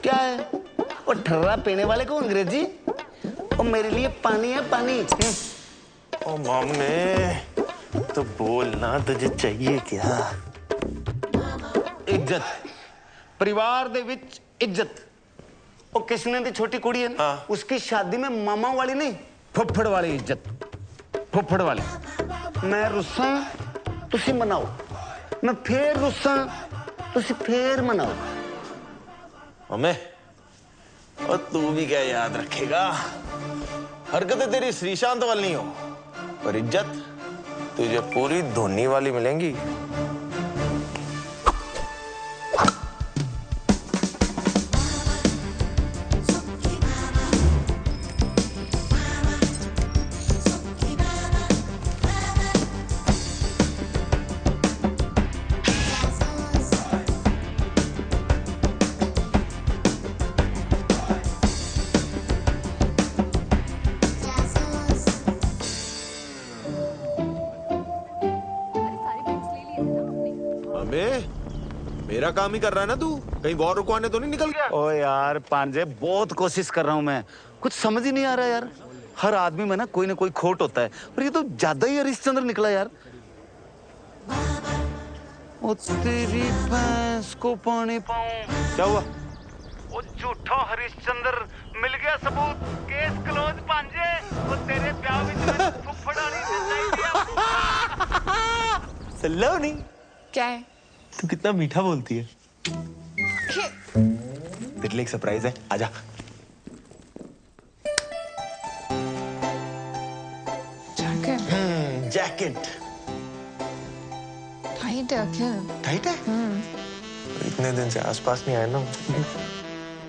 क्या है? और ठर्रा पीने वाले को अंग्रेजी, और मेरे लिए पानी है पानी। ओ मामे तो बोल ना, तुझे चाहिए क्या? इज्जत, परिवार दे विच इज्जत। और किसने दी छोटी कुड़ी है ना, उसकी शादी में मामा वाली नहीं, फुफड़ वाली इज्जत, फुफड़ वाली। मैं रुस्सा तुसी मनाओ, मैं फिर रुस्सा तुसी फिर मनाओ। मामे और तू भी क्या याद रखेगा, हरकतें तेरी श्रीशांत वाली नहीं हो, पर इज्जत तुझे पूरी धोनी वाली मिलेंगी। मेरा काम ही कर रहा है ना तू, कहीं वॉर रुकवाने तो नहीं निकल गया? ओ यार पांजे, बहुत कोशिश कर रहा हूं मैं, कुछ समझ ही नहीं आ रहा यार। हर आदमी में ना कोई खोट होता है, और ये तो ज्यादा ही हरिश्चंद्र निकला यार। ओ तेरी भैंस को पानी पाऊं। क्या हुआ? ओ झूठा हरिश्चंद्र, मिल गया सबूत, केस क्लोज पांजे। वो तेरे ब्याह में फुफड़ा नहीं चाहिए। सलोनी क्या है? तू कितना मीठा बोलती है। तेरे लिए एक सरप्राइज है, आजा। जैकेट टाइट है अखिल। टाइट है? इतने दिन से आसपास नहीं आया ना,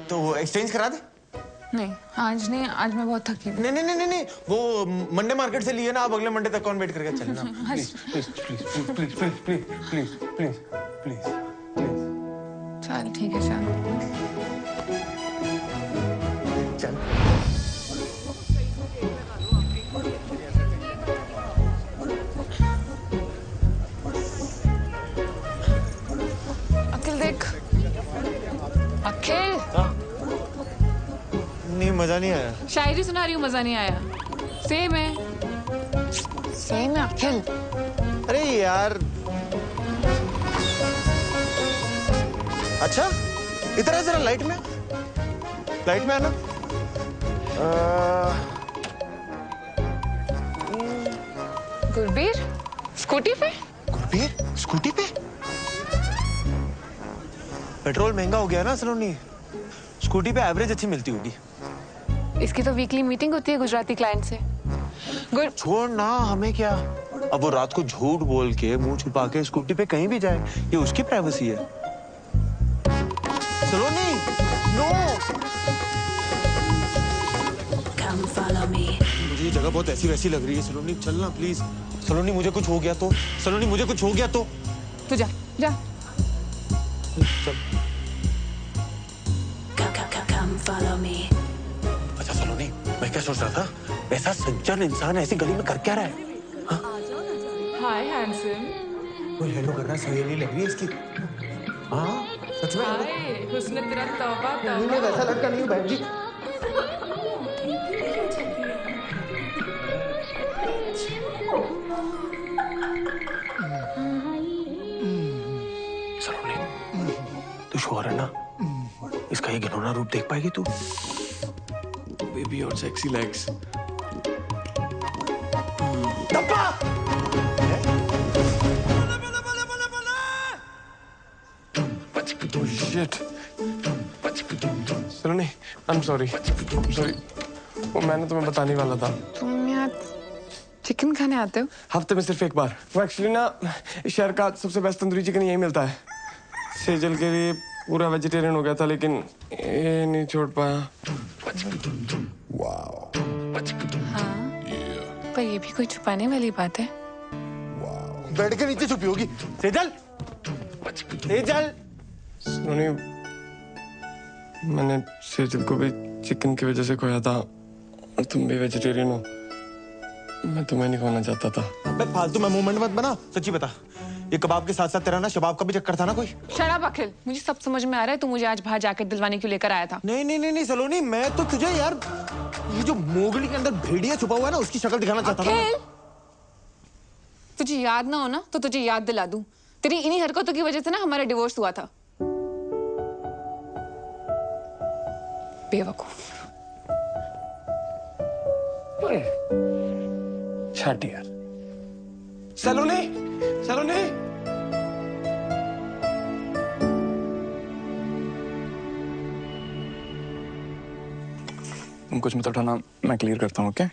तो वो एक्सचेंज करा दे। नहीं आज नहीं, आज मैं बहुत थकी हूँ। नहीं, वो मंडे मार्केट से लिए ना, आप अगले मंडे तक कौन वेट करके चलना। प्लीज। चल ठीक है, चल। अखिल देख, अखिल। नहीं मजा नहीं आया। शायरी सुना रही हूँ, मजा नहीं आया। सेम है अखिल। अरे यार अच्छा इधर है, जरा लाइट में आना। गुरबीर स्कूटी पे? गुरबीर स्कूटी पे? पेट्रोल महंगा हो गया ना सलोनी, स्कूटी पे एवरेज अच्छी मिलती होगी। इसकी तो वीकली मीटिंग होती है गुजराती क्लाइंट से। छोड़ ना, हमें क्या। अब वो रात को झूठ बोल के मुंह छुपा के स्कूटी पे कहीं भी जाए, ये उसकी प्राइवेसी है। सलोनी नो, मुझे ये जगह बहुत ऐसी वैसी लग रही है। सलोनी चलना प्लीज। सलोनी मुझे कुछ हो गया तो, सलोनी मुझे कुछ हो गया तो। तू जा जा। चल। अच्छा सलोनी, मैं क्या सोच रहा था, ऐसा सज्जन इंसान ऐसी गली में कर क्या रहा है? हाय हैंडसम। वो हेलो कर रहा है, सहेली लग रही है इसकी। हाँ सच में। हाय हुस्न तेरा तौबा तौबा। नहीं, मैं वैसा लड़का नहीं हूँ बहन जी। सलोनी तू श्योर है ना, इसका ये घिनौना रूप देख पाएगी तू? बेबी और sexy legs. Shit. Saloni, I'm sorry. वो मैंने तुम्हें बताने वाला था। तुम यहाँ चिकन खाने आते हो? हफ्ते में सिर्फ एक बार। वो एक्चुअली ना शहर का सबसे बेस्ट तंदूरी चिकन यही मिलता है। सेजल के लिए पूरा वेजिटेरियन हो गया था, लेकिन ये नहीं छोड़ पाया। हाँ, पर ये भी कोई छुपाने वाली बात है। बेड के नीचे छुपी होगी। सेजल, सेजल। सलोनी, मैंने सेजल को भी चिकन की वजह से खोया था, और तुम भी वेजिटेरियन हो। मैं तुम्हें नहीं खोना चाहता था। अबे फालतू में मूवमेंट मत बना। सच्ची बता, ये कबाब के साथ साथ तेरा ना शबाब का भी चक्कर था ना कोई? शराब अखिल, मुझे सब समझ में आ रहा है। तू मुझे आज बाहर जाकर दिलवाने क्यों लेकर आया था? नहीं नहीं नहीं नहीं सलोनी, मैं तो तुझे यार ये जो मोगली के अंदर भेड़िया छुपा हुआ है ना, उसकी शक्ल दिखाना चाहता था। तुझे याद ना हो ना तो तुझे याद दिला दूं। तेरी इन्हीं हरकतों की वजह से ना हमारा डिवोर्स हुआ था। बेवकूफ। छाट यार। सलोनी, सलोनी। तुम कुछ मत उठाना, मैं क्लियर करता हूँ। ओके?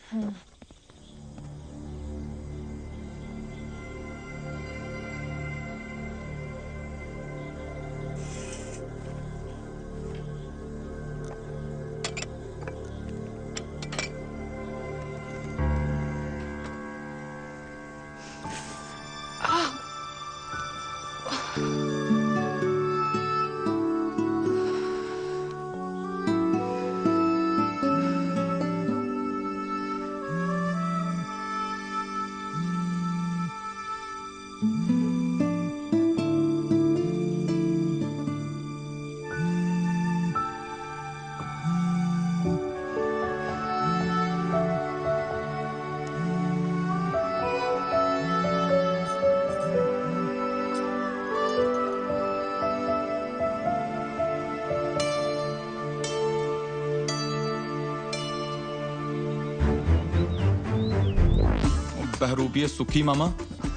बहरूपिये सुखी मामा,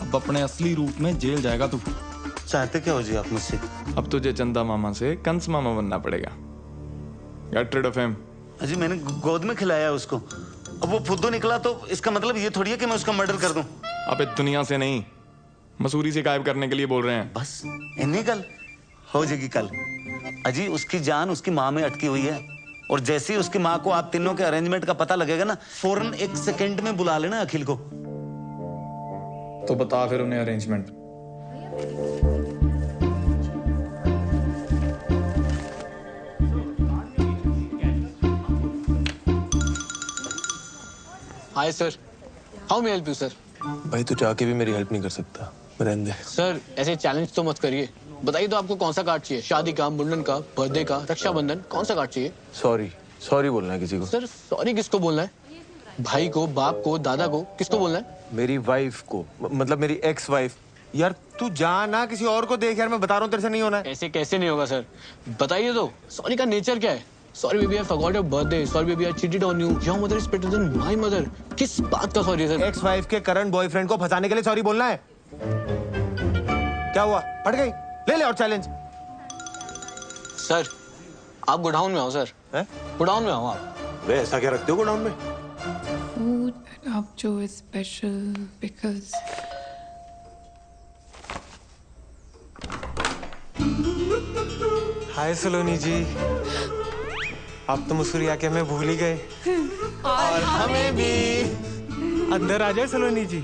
अब अपने असली रूप में जेल जाएगा तू। चाहते क्या हो जी आप मुझसे? अब तुझे चंदा मामा से कंस मामा बनना पड़ेगा। Get rid of him. अजी मैंने गोद में खिलाया उसको, अब वो फुद्दू निकला तो इसका मतलब ये थोड़ी है कि मैं उसका मर्डर कर दूं। अबे दुनिया से नहीं, मसूरी से गायब करने के लिए बोल रहे हैं। बस इन्हीं कल हो जाएगी कल। अजी उसकी जान उसकी माँ में अटकी हुई है, और जैसे ही उसकी माँ को आप तीनों के अरेंजमेंट का पता लगेगा ना, फौरन 1 सेकंड में बुला लेना अखिल को। तो बता फिर उन्हें arrangement. Hi sir, how may help you sir? भाई तू चाह के भी मेरी हेल्प नहीं कर सकता, रहने दे। सर ऐसे चैलेंज तो मत करिए। बताइए तो आपको कौन सा कार्ड चाहिए? शादी का, मुंडन का, बर्थडे का, रक्षाबंधन, कौन सा कार्ड चाहिए? सॉरी, सॉरी बोलना है किसी को। सर सॉरी किसको बोलना है? भाई को, बाप को, दादा को, किसको बोलना है? मेरी वाइफ को, मतलब मेरी एक्स वाइफ यार तू जा ना, किसी और को देख यार, मैं बता रहा हूँ तेरे से नहीं होना है। ऐसे कैसे नहीं होगा सर? बताइए तो, सॉरी का नेचर क्या है? Sorry baby I forgot your birthday, sorry baby I cheated on you, your mother is better than my mother. किस बात का सॉरी सर? एक्स वाइफ के करंट बॉयफ्रेंड को फंसाने के लिए सॉरी बोलना है? क्या हुआ, फट गई? ले ले और चैलेंज। सर आप गोडाउन में हो सर। गोडाउन में हो आप? वे ऐसा क्या रखते हो गोडाउन में? Food आप जो is special because हाय सलोनी जी, आप तो मसूरी आके हमें भूल ही गए। और हमें भी। अंदर आ जाए सलोनी जी।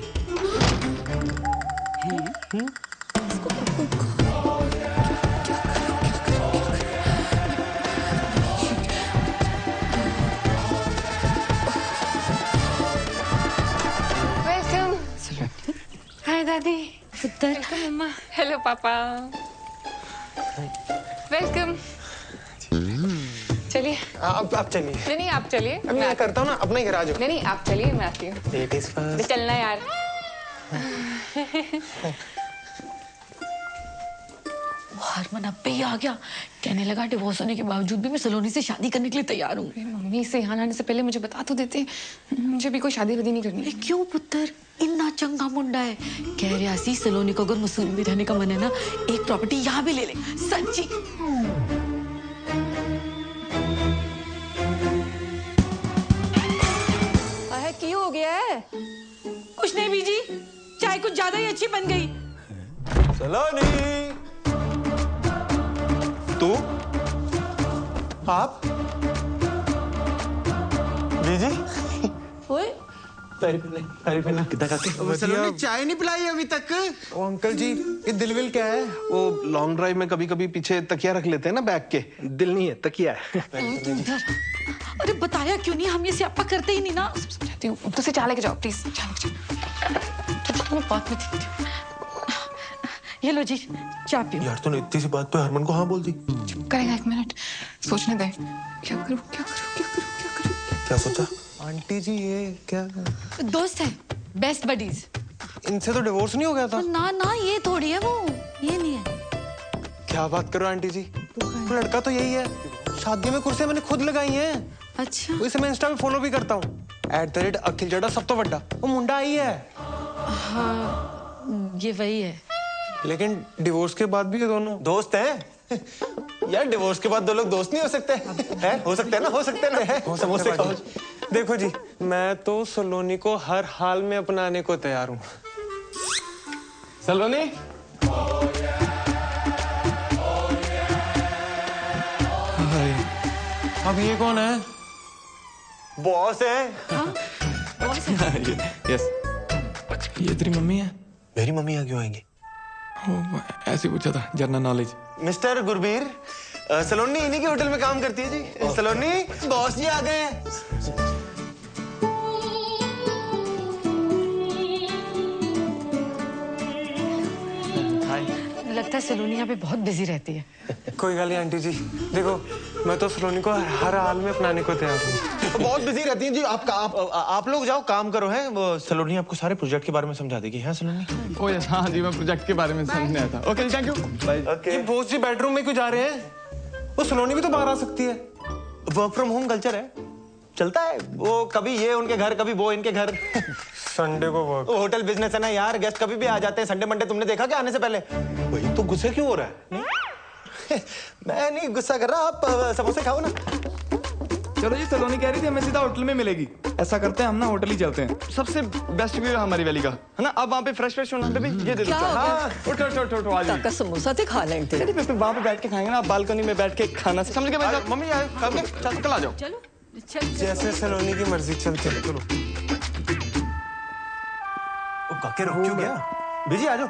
वेलकम। हाय दादी। पुत्र। वेलकम मम्मा। हेलो पापा। वेलकम। चलिए। आप चलिए। नहीं आप चलिए। मैं करता हूँ ना, अपना ही घर आ जाओ। नहीं आप चलिए, मैं आती हूँ। Ladies first. चलना यार। हरमन अब पे ही आ गया, कहने लगा डिवोर्स होने के बावजूद भी मैं सलोनी से शादी करने के लिए तैयार हूँ। मम्मी से यहाँ आने से पहले मुझे बता तो देते, मुझे भी कोई शादी वादी नहीं करनी। क्यों पुत्र, इतना चंगा मुंडा है। कह रहा सी सलोनी को अगर मसूरी में रहने का मन है ना, एक प्रॉपर्टी यहाँ भी ले ले। सच्ची। की हो गया है? कुछ नहीं बीजी, चाय कुछ ज्यादा ही अच्छी बन गई। सलोनी, तू? आप? बीजी? ओए, सलोनी चाय नहीं पिलाई अभी तक? ओ अंकल जी, ये दिलविल क्या है? वो लॉन्ग ड्राइव में कभी-कभी पीछे तकिया रख लेते हैं ना बैग के। दिल नहीं है, तकिया है। अरे बताया क्यों नहीं? हम ये स्यापा करते ही नहीं ना। समझाती हूँ, तो से चाय लेके जाओ प्लीज। चाय लेके जाओ। मैं बात में थी। ये लो जी, चाय पियो। यार तूने इतनी सी बात पे हरमन को हाँ बोल दी। चुप करेगा, एक मिनट सोचने दे। क्या करूँ क्या करूँ क्या करूँ क्या करूँ? क्या सोचा? आंटी जी ये क्या? दोस्त है, बेस्ट बडीज। इनसे तो डिवोर्स नहीं हो गया था? ना ना, ये थोड़ी है वो, ये नहीं है। क्या बात करो आंटी जी, तो लड़का तो यही है। शादी में कुर्सियां मैंने खुद लगाई हैं। अच्छा। इसे मैं इंस्टा पे फॉलो भी करता हूँ। @अखिल जड़ा सब तो बड़ा। वो मुंडा आई है। हाँ, ये वही है। लेकिन डिवोर्स के बाद भी ये दोनों दोस्त हैं? यार डिवोर्स के बाद दो लोग दोस्त नहीं हो सकते हैं? हो सकते हैं ना, हो सकते हैं ना। समोसे खाओ। देखो जी, मैं तो सलोनी को हर हाल में अपनाने को तैयार हूँ। सलोनी, अब ये कौन है? बॉस है। यस, ये तेरी मम्मी है? मेरी मम्मी यहाँ क्यों आएंगी? ऐसे पूछा था, जनरल नॉलेज। मिस्टर गुरबीर, सलोनी इन्हीं के होटल में काम करती है जी। सलोनी, बॉस जी आ गए हैं। लगता है सलोनी यहाँ पे बहुत बिजी रहती है। कोई गल नहीं आंटी जी, देखो मैं तो सलोनी को हर हाल में अपनाने को तैयार हूँ। बहुत बिजी रहती हैं जी। आप लोग जाओ काम करो। है वो सलोनी आपको सारे प्रोजेक्ट के बारे में समझा देगी। है सलोनी? ओह यस, हाँ जी, मैं प्रोजेक्ट के बारे में समझने आया था। Okay, thank you. ये बॉस जी बेडरूम में क्यों जा रहे हैं? वो सलोनी भी तो बाहर आ सकती है। वर्क फ्रॉम होम कल्चर है, चलता है। वो कभी ये उनके घर, कभी वो इनके घर। संडे को वर्क। होटल बिजनेस है ना यार, गेस्ट कभी भी आ जाते हैं। संडे मंडे तुमने देखा क्या आने से पहले? वही तो, गुस्से क्यों हो रहा है? मैं नहीं गुस्सा कर रहा, आप समोसे खाओ ना। चलो जी, सलोनी कह रही थी हमें सीधा होटल में मिलेगी। ऐसा करते हैं, हम ना होटल ही चलते हैं। सबसे बेस्ट व्यू है हमारी वैली का, है ना? अब वहाँ पे फ्रेश फ्रेश होना। बेबी ये दे दो। हाँ, उठो उठो उठो उठो, आ जाइए। काका समोसा ते खा लेंगे। चलिए पे वहाँ पे बैठ के खाएंगे ना, बालकनी में बैठ के खाना। समझ गए भाई? मम्मी आए, कल आ जाओ। चलो जैसे सलोनी की मर्जी, चलते चलो। काके रुक क्यों गया? बिजी आ जाओ।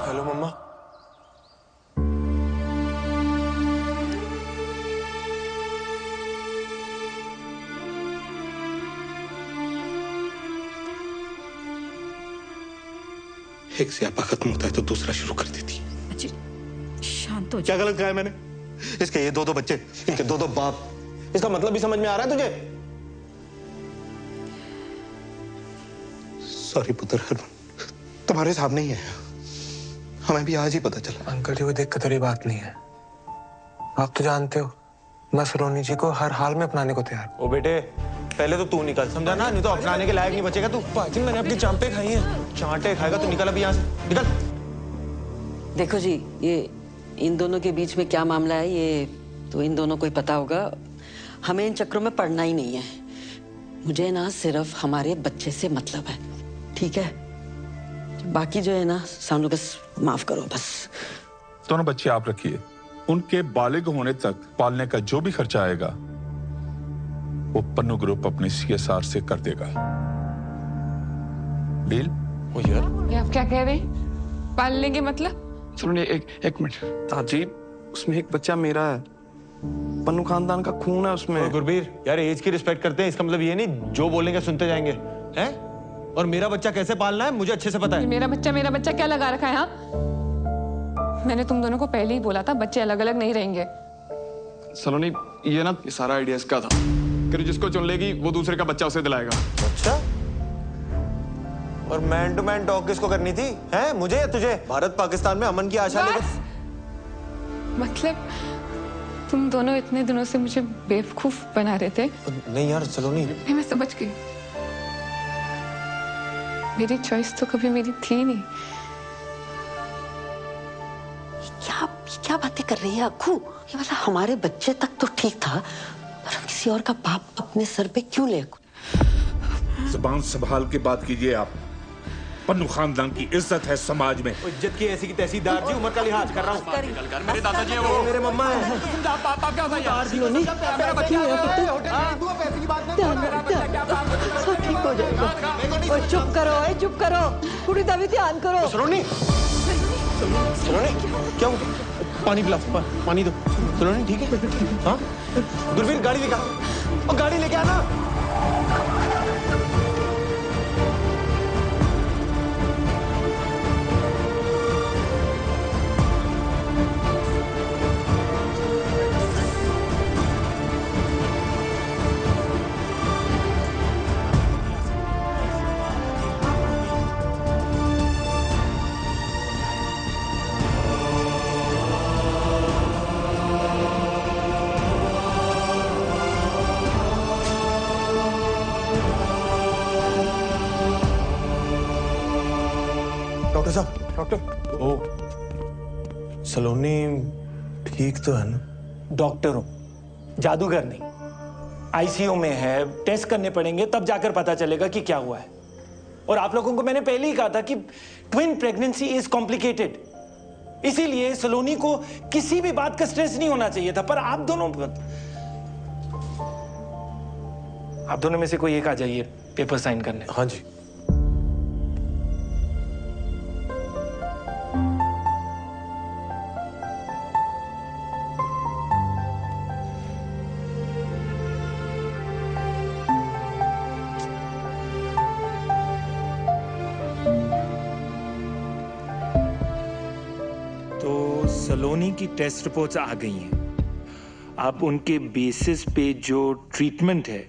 हेलो मम्मा। एक स्यापा खत्म होता है तो दूसरा शुरू कर देती। अजी शांत हो क्या गलत कहा है मैंने? इसके ये 2-2 बच्चे, इनके 2-2 बाप, इसका मतलब भी समझ में आ रहा है तुझे? सॉरी पुत्र, तुम्हारे सामने ही है, हमें भी आज ही पता चला। अंकल जी वो दिक्कत वाली बात नहीं है, आप तो जानते हो मैं सलोनी जी को हर हाल में अपनाने को तैयार। ओ बेटे पहले तो तू निकल, समझा ना, नहीं तो अपनाने के लायक नहीं बचेगा तू। पाजी मैंने आपकी चांपे खाई हैं। चांटे खाएगा तू, निकल अभी यहाँ से, निकल। देखो जी, ये इन दोनों के बीच में क्या मामला है ये तो इन दोनों को ही पता होगा। हमें इन चक्रों में पड़ना ही नहीं है। मुझे ना सिर्फ हमारे बच्चे से मतलब है, ठीक है? बाकी जो है ना सामने बस माफ करो बस। दोनों बच्चे आप रखिए, उनके बालिग होने तक पालने का जो भी खर्चा आएगा वो पन्नू ग्रुप अपने CSR से कर देगा। डील? ओ यार ये आप क्या कह रहे हैं? पाल लेंगे मतलब? सुनिए एक मिनट ताजी, उसमें एक बच्चा मेरा है, पन्नू खानदान का खून है उसमें। गुरबीर यार एज की रिस्पेक्ट करते हैं, इसका मतलब ये नहीं जो बोलेंगे सुनते जाएंगे, हैं? और मेरा बच्चा कैसे पालना है मुझे अच्छे से पता है। मेरा बच्चा क्या लगा रखा है? हाँ, मैंने तुम दोनों को पहले ही बोला था बच्चे अलग अलग नहीं रहेंगे। सलोनी ये ना ये सारा आइडिया इसका था कि जिसको चुन लेगी वो दूसरे का बच्चा उसे दिलाएगा। अच्छा, और मैन टू मैन टॉक किसको करनी थी, हैं? मुझे या तुझे? भारत पाकिस्तान में अमन की आशा लेकर। मतलब तुम दोनों इतने दिनों से मुझे बेवकूफ बना रहे थे। नहीं यार सलोनी, नहीं मैं समझ गई, मेरी चॉइस तो कभी मेरी थी नहीं। क्या बातें कर रही है अक्कू? ये मतलब हमारे बच्चे तक तो ठीक था, पर किसी और का बाप अपने सर पे क्यों ले? जुबान संभाल के बात कीजिए आप। पन्नू खानदान की इज्जत है समाज में। इज्जत की ऐसी की तहसीलदार जी, उम्र का लिहाज कर रहा हूँ। मेरे दादाजी है वो, मेरे मम्मा है। पापा क्या होता है यार? मेरा बच्चा सब ठीक हो जाएगा। चुप करो कुड़ी दा भी ध्यान करो। सलोनी क्या हुआ? पानी पिला, पानी दो। सलोनी ठीक है? हाँ गुरवीर गाड़ी लेके आ, और गाड़ी लेके आना। डॉक्टर साहब, डॉक्टर। ओ सलोनी ठीक तो है ना? डॉक्टर हूं, जादूगर नहीं। आईसीयू में है, टेस्ट करने पड़ेंगे तब जाकर पता चलेगा कि क्या हुआ है। और आप लोगों को मैंने पहले ही कहा था कि ट्विन प्रेगनेंसी इज कॉम्प्लिकेटेड, इसीलिए सलोनी को किसी भी बात का स्ट्रेस नहीं होना चाहिए था। पर आप दोनों में से कोई एक आ जाइए पेपर साइन करने। हाँ जी। सलोनी की टेस्ट रिपोर्ट्स आ गई हैं। अब उनके बेसिस पे जो ट्रीटमेंट है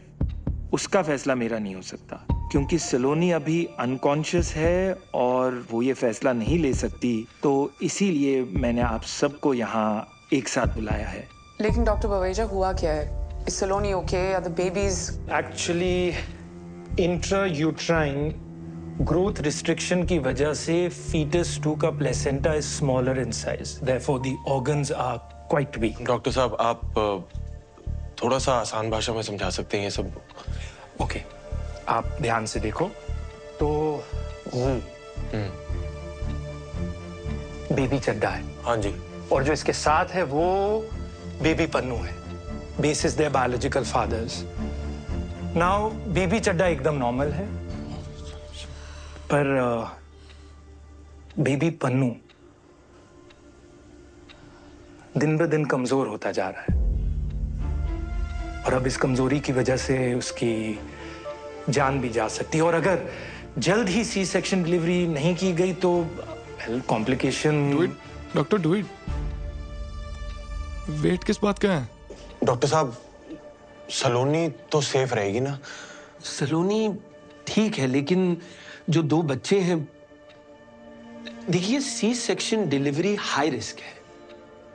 उसका फैसला मेरा नहीं हो सकता, क्योंकि सलोनी अभी अनकॉन्शियस है और वो ये फैसला नहीं ले सकती। तो इसीलिए मैंने आप सबको यहाँ एक साथ बुलाया है। लेकिन डॉक्टर बवेजा हुआ क्या है? Is Saloni okay? Are the babies? Actually intrauterine growth restriction की वजह से fetus 2 का placenta is smaller in size, therefore the organs are quite weak. Doctor साहब आप थोड़ा सा आसान भाषा में समझा सकते हैं ये सब? ओके, आप ध्यान से देखो तो बेबी चड्डा है। हाँ जी। और जो इसके साथ है वो बेबी पन्नू है, basis their biological fathers. Now baby Chadda एकदम नॉर्मल है, पर बेबी पन्नू दिन ब दिन कमजोर होता जा रहा है। और अब इस कमजोरी की वजह से उसकी जान भी जा सकती है। और अगर जल्द ही सी सेक्शन डिलीवरी नहीं की गई तो complication. Doctor do it. Wait किस बात का है? डॉक्टर साहब, सलोनी तो सेफ रहेगी ना? सलोनी ठीक है, लेकिन जो 2 बच्चे हैं, देखिए C section delivery high risk है।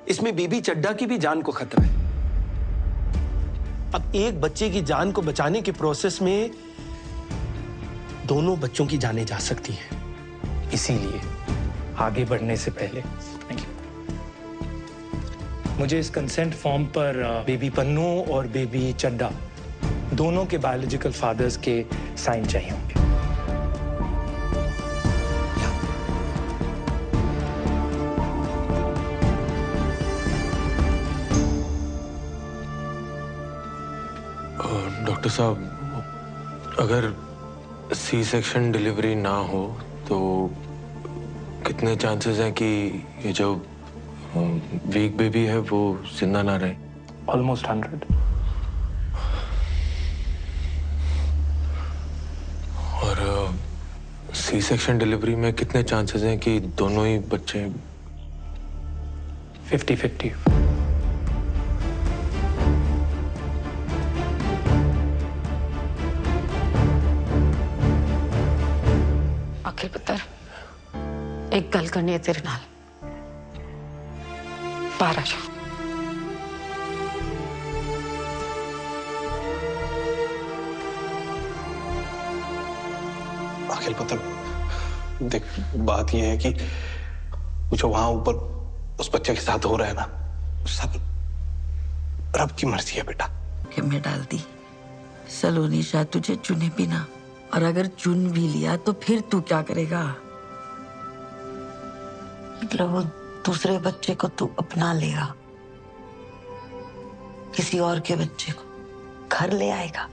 इसमें बेबी चड्डा की भी जान को खतरा है। अब एक बच्चे की जान को बचाने के प्रोसेस में दोनों बच्चों की जानें जा सकती हैं। इसीलिए आगे बढ़ने से पहले मुझे इस कंसेंट फॉर्म पर बेबी पन्नू और बेबी चड्डा दोनों के बायोलॉजिकल फादर्स के साइन चाहिए होंगे। डॉक्टर साहब, अगर सी सेक्शन डिलीवरी ना हो तो कितने चांसेस हैं कि ये जो वीक बेबी है वो जिंदा ना रहे? ऑलमोस्ट 100। और सी सेक्शन डिलीवरी में कितने चांसेस हैं कि दोनों ही बच्चे? 50-50। अखिल पुत्र, एक गल करनी है तेरे नाल। बाहर आ जा। अखिल पुत्र, देख बात यह है कि जो वहां ऊपर उस बच्चे के साथ हो रहा है ना, सब रब की मर्जी है बेटा। कि मैं डाल दी सलोनी शायद तुझे चुने भी ना, और अगर चुन भी लिया तो फिर तू क्या करेगा? मतलब वो दूसरे बच्चे को तू अपना लेगा, किसी और के बच्चे को घर ले आएगा?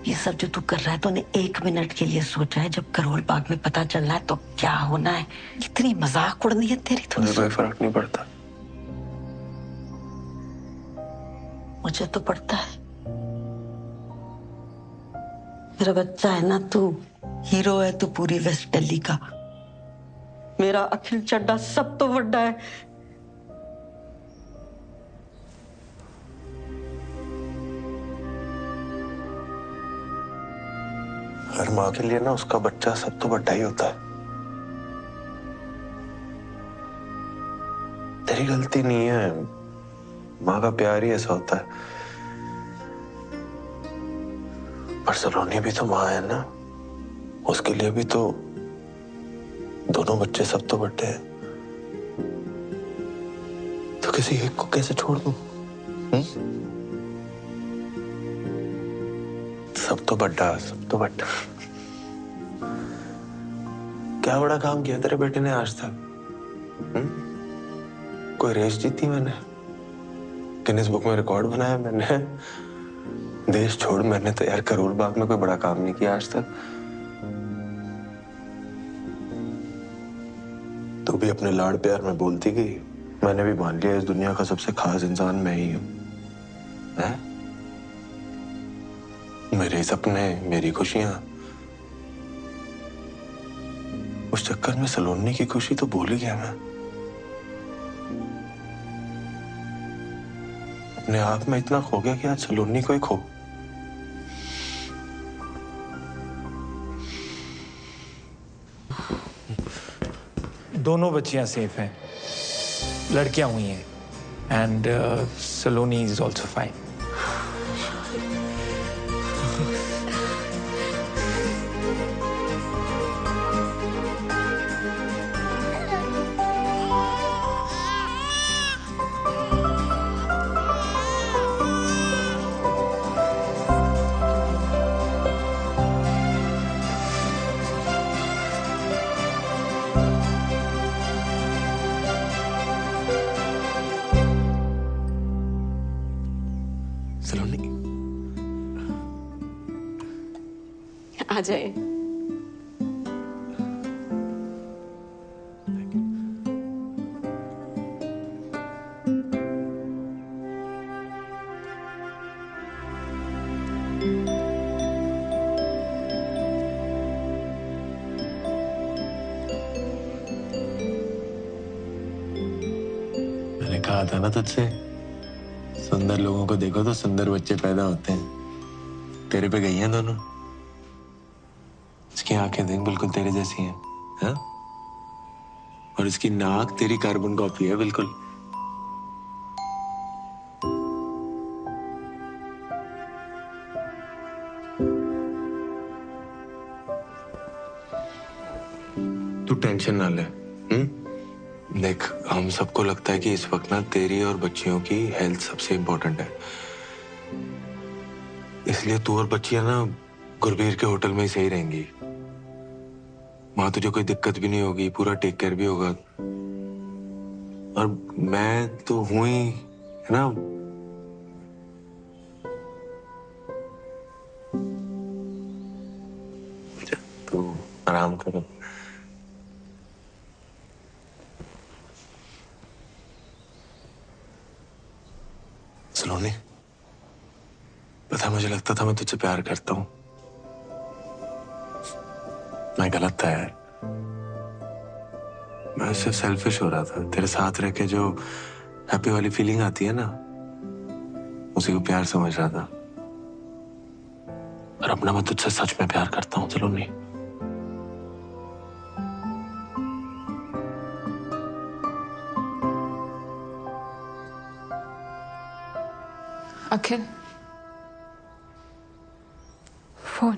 ये सब जो तू कर रहा है तूने 1 मिनट के लिए सोचा है? जब करोल बाग में पता चल रहा है तो क्या होना है? कितनी मजाक उड़नी है तेरी। मुझे कोई फर्क नहीं पड़ता। मुझे तो पड़ता है। मेरा बच्चा है ना तू, हीरो है तू पूरी वेस्ट दिल्ली का। मेरा अखिल चड्डा सब तो बड़ा है। हर माँ के लिए ना उसका बच्चा सब तो बड़ा ही होता है। तेरी गलती नहीं है, माँ का प्यार ही ऐसा होता है। पर सलोनी भी तो माँ है ना, उसके लिए भी तो दोनों बच्चे सब तो बड़े हैं। तो किसी एक को कैसे छोड़ दूं? सब तो बड़ा, सब तो बड़ा। क्या बड़ा काम किया तेरे बेटे ने आज तक? कोई रेस जीती मैंने, गिनीज बुक में रिकॉर्ड बनाया मैंने, देश छोड़ मैंने तो यार करोल बाग में कोई बड़ा काम नहीं किया आज तक। तू भी अपने लाड़ प्यार में बोलती गई, मैंने भी मान लिया इस दुनिया का सबसे खास इंसान मैं ही हूं। मेरे सपने, मेरी खुशियां, उस चक्कर में सलोनी की खुशी तो भूल ही गया मैं। अपने आप में इतना खो गया कि आज सलोनी को ही खो। दोनों बच्चियां सेफ हैं, लड़कियां हुई हैं, and Saloni is also fine. Saloni आ जाए। था ना तुझसे, सुंदर लोगों को देखो तो सुंदर बच्चे पैदा होते हैं। तेरे पे गई हैं दोनों। इसकी आंखें देख बिल्कुल तेरे जैसी हैं, हाँ? और इसकी नाक तेरी कार्बन कॉपी है बिल्कुल। तू टेंशन ना ले। देख, हम सबको लगता है कि इस वक्त ना तेरी और बच्चियों की हेल्थ सबसे इम्पोर्टेंट है, इसलिए तू और बच्चियां ना गुरबीर के होटल में ही सही रहेंगी। वहां तुझे कोई दिक्कत भी नहीं होगी, पूरा टेक केयर भी होगा। और मैं तो हूं ही, है ना। तू आराम कर। सलोनी, पता, मुझे लगता था मैं तुझसे प्यार करता हूं। मैं गलत था यार। मैं सिर्फ सेल्फिश हो रहा था। तेरे साथ रह के जो हैप्पी वाली फीलिंग आती है ना, उसी को प्यार समझ रहा था। और अपना मैं तुझसे सच में प्यार करता हूं सलोनी। अखिल, फोन।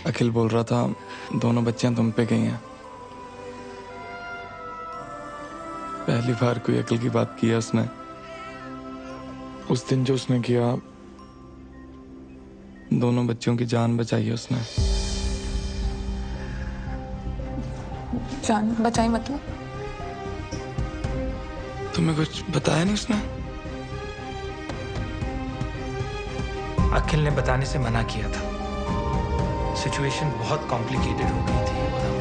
अखिल बोल रहा था दोनों बच्चियां तुम पे गई हैं। पहली बार कोई अकल की बात की है उसने। उस दिन जो उसने किया, दोनों बच्चों की जान बचाई है उसने। जान बचाई मतलब? तुम्हें कुछ बताया नहीं उसने? अखिल ने बताने से मना किया था। सिचुएशन बहुत कॉम्प्लिकेटेड हो गई थी और हमें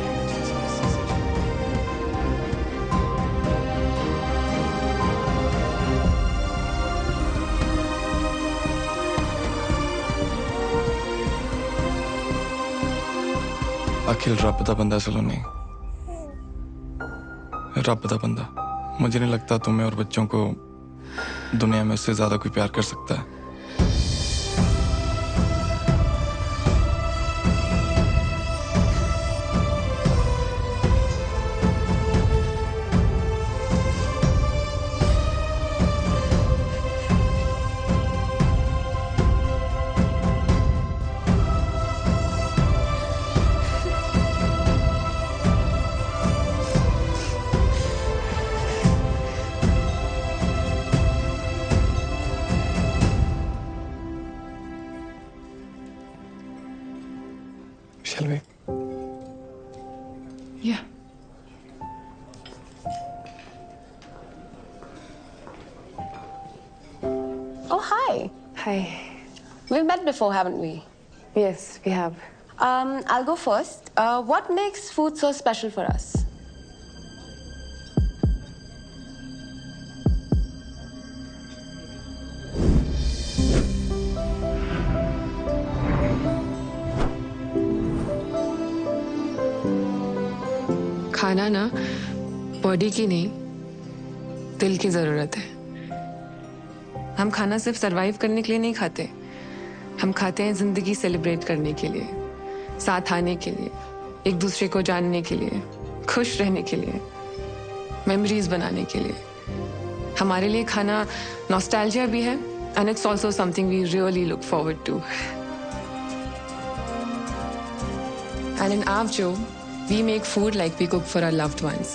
अखिल रब दा बंदा सलोनी, रब दा बंदा। मुझे नहीं लगता तुम्हें और बच्चों को दुनिया में उससे ज्यादा कोई प्यार कर सकता है। Shall we? Yeah. Oh, hi. Hi. We've met before, haven't we? Yes, we have. I'll go first. What makes food so special for us? खाना ना बॉडी की नहीं, दिल की जरूरत है। हम खाना सिर्फ सरवाइव करने के लिए नहीं खाते, हम खाते हैं जिंदगी सेलिब्रेट करने के लिए, साथ आने के लिए, एक दूसरे को जानने के लिए, खुश रहने के लिए, मेमोरीज बनाने के लिए। हमारे लिए खाना नॉस्टैल्जिया भी है and it's also something we really look forward to. And in Avjo, we make food like we cook for our loved ones.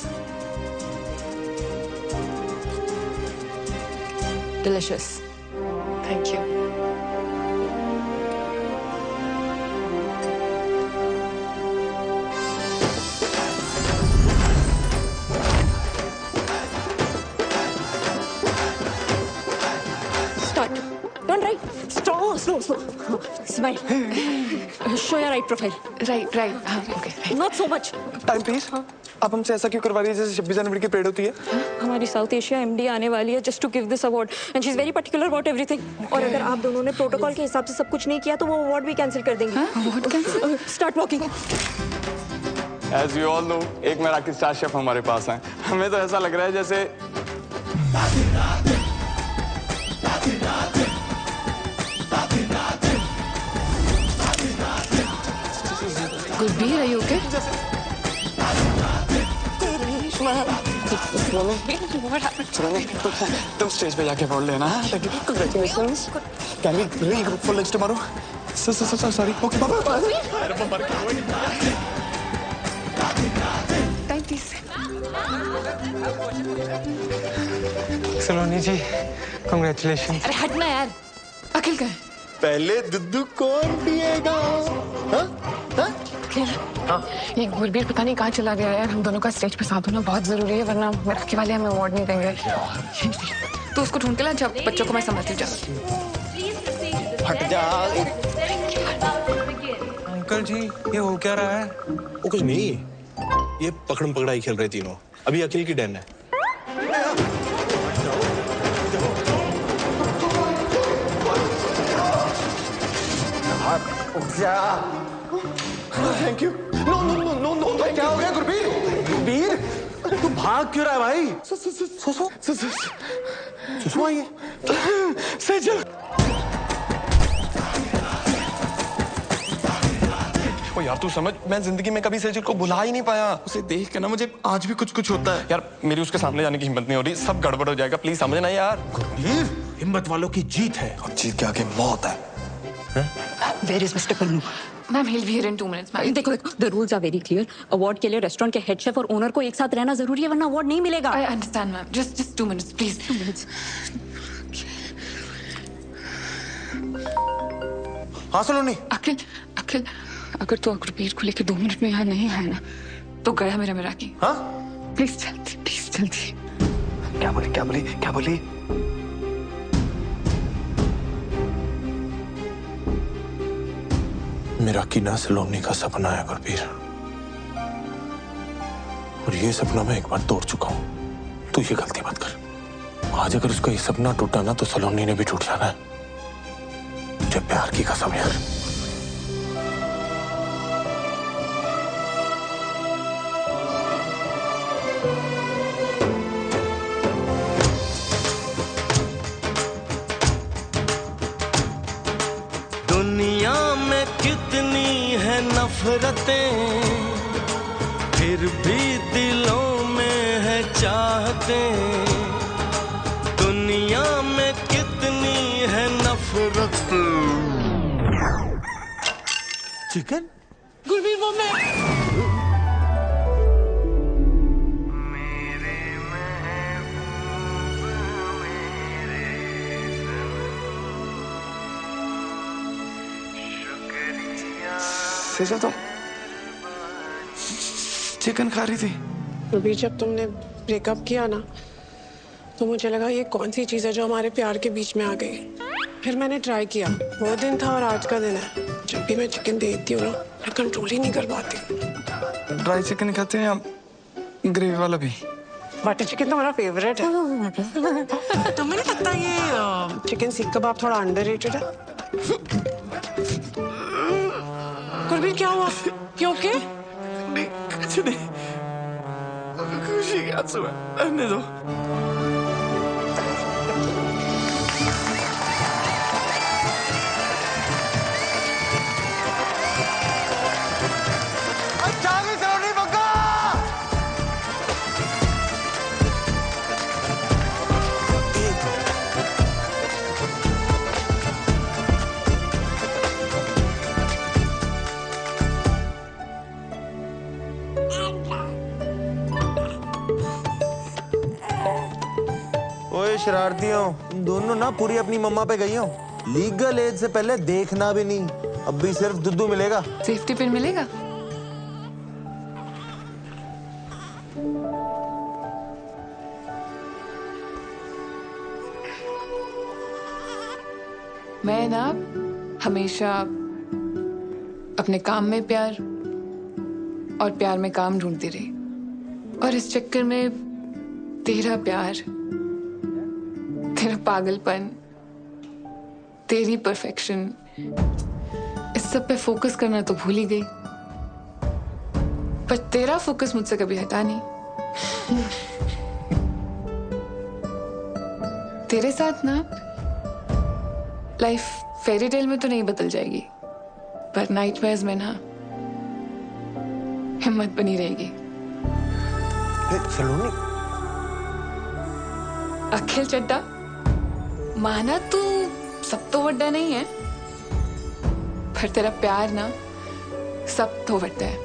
Delicious. Thank you. Start. Don't write. Slow. Smile. Show your right profile. Right. हाँ, okay. Not so much. Time please. आप हमसे ऐसा क्यों करवा रही है जैसे 26 जनवरी की परेड होती है? हमारी साउथ एशिया MD आने वाली है just to give this award and she's very particular about everything. और अगर आप दोनों ने प्रोटोकॉल के हिसाब से सब कुछ नहीं किया तो वो अवार्ड भी कैंसिल कर देंगे। Award cancel? Start walking. As you all know, एक मराठी स्टार शेफ हमारे पास हैं। हमें तो ऐसा लग रहा है जैसे Gurbir, are you okay? तुम स्टेज पे जाके बोल लेना। Congratulations. Can we regroup for lunch tomorrow? Sorry. Okay, bye. Time, please. Saloni ji, congratulations. अरे हटना यार। अखिल का है? पहले दुद्धू कौन पिएगा? ये गुरबीर पता नहीं कहाँ चला गया है। हम दोनों का स्टेज पे साथ होना बहुत जरूरी है वरना मराठी वाले हमें अवार्ड नहीं देंगे। तो उसको ढूंढ के ला, जब बच्चों को मैं समझती जा। हट जा। अंकल जी, ये हो क्या रहा है? वो कुछ नहीं, ये पकड़म पकड़ाई खेल रहे तीनों। अभी अखिल की डैन है। Thank you. नो क्या हो गया गुरबीर? तू भाग क्यों रहा है भाई? सुसु आई है। सेजल। ओ यार तू समझ, मैं जिंदगी में कभी सेजल को बुला ही नहीं पाया। उसे देख के ना मुझे आज भी कुछ होता है। यार मेरी उसके सामने जाने की हिम्मत नहीं हो रही। सब गड़बड़ हो जाएगा, प्लीज समझना यार। गुरबीर, हिम्मत वालों की जीत है और जीत के आगे मौत है। Where is Mr. Pannu? Ma'am, he'll be here in 2 minutes, ma'am. देखो, the rules are very clear. Award के लिए रेस्टोरेंट के हेड शेफ और ओनर को एक साथ रहना जरूरी है वरना अवार्ड नहीं मिलेगा। I understand, ma'am. Just 2 minutes, please. 2 minutes. हाँ सलोनी। अखिल, अगर तू गुरबीर को लेकर 2 मिनट में यहाँ नहीं है ना, तो गया मेरा मराठी। हाँ? प्लीज जल्दी। क्या बोली? मेरा कीना सलोनी का सपना है गुरबीर, और ये सपना मैं एक बार तोड़ चुका हूं। तू ये गलती मत कर। आज अगर उसका ये सपना टूटा ना तो सलोनी ने भी टूट जाना है। मुझे प्यार की कसम यार। दुनिया में कितनी है नफरतें, फिर भी दिलों में है चाहतें। दुनिया में कितनी है नफरतें। चिकन? गुरबीर वो मैं। सेजल तो चिकन खा रही थी। अभी जब तुमने ब्रेकअप किया ना तो मुझे लगा ये कौन सी चीज़ है जो हमारे प्यार के बीच में आ गई। फिर मैंने ट्राई किया, वो दिन था और आज का दिन है। जब भी मैं चिकन देखती हूँ ना मैं कंट्रोल ही नहीं कर पाती। ड्राई चिकन खाते हैं या ग्रेवी वाला भी? बटर चिकन तो मेरा फेवरेट है। तुम्हें नहीं लगता ये चिकन सीख कबाब थोड़ा अंडररेटेड है? गुरबीर क्या हुआ? You okay? कुछ नहीं, खुशी के आंसू है, रहने दो। ओए शरारतियों, तुम दोनों ना पूरी अपनी मम्मा पे गई हो। लीगल एज से पहले देखना भी नहीं। अब भी सिर्फ दुद्धू मिलेगा। सेफ्टी पिन मिलेगा? मैं ना हमेशा अपने काम में प्यार और प्यार में काम ढूंढती रही, और इस चक्कर में तेरा प्यार, तेरा पागलपन, तेरी परफेक्शन, इस सब पे फोकस करना तो भूल ही गई। पर तेरा फोकस मुझसे कभी हटा नहीं। तेरे साथ ना लाइफ फेरी टेल में तो नहीं बदल जाएगी, पर नाइटमेयर्स में ना हिम्मत बनी रहेगी। सलोनी, अखिल चड्डा, माना तू सब तो वड्डा नहीं है, पर तेरा प्यार ना सब तो वड्डा है।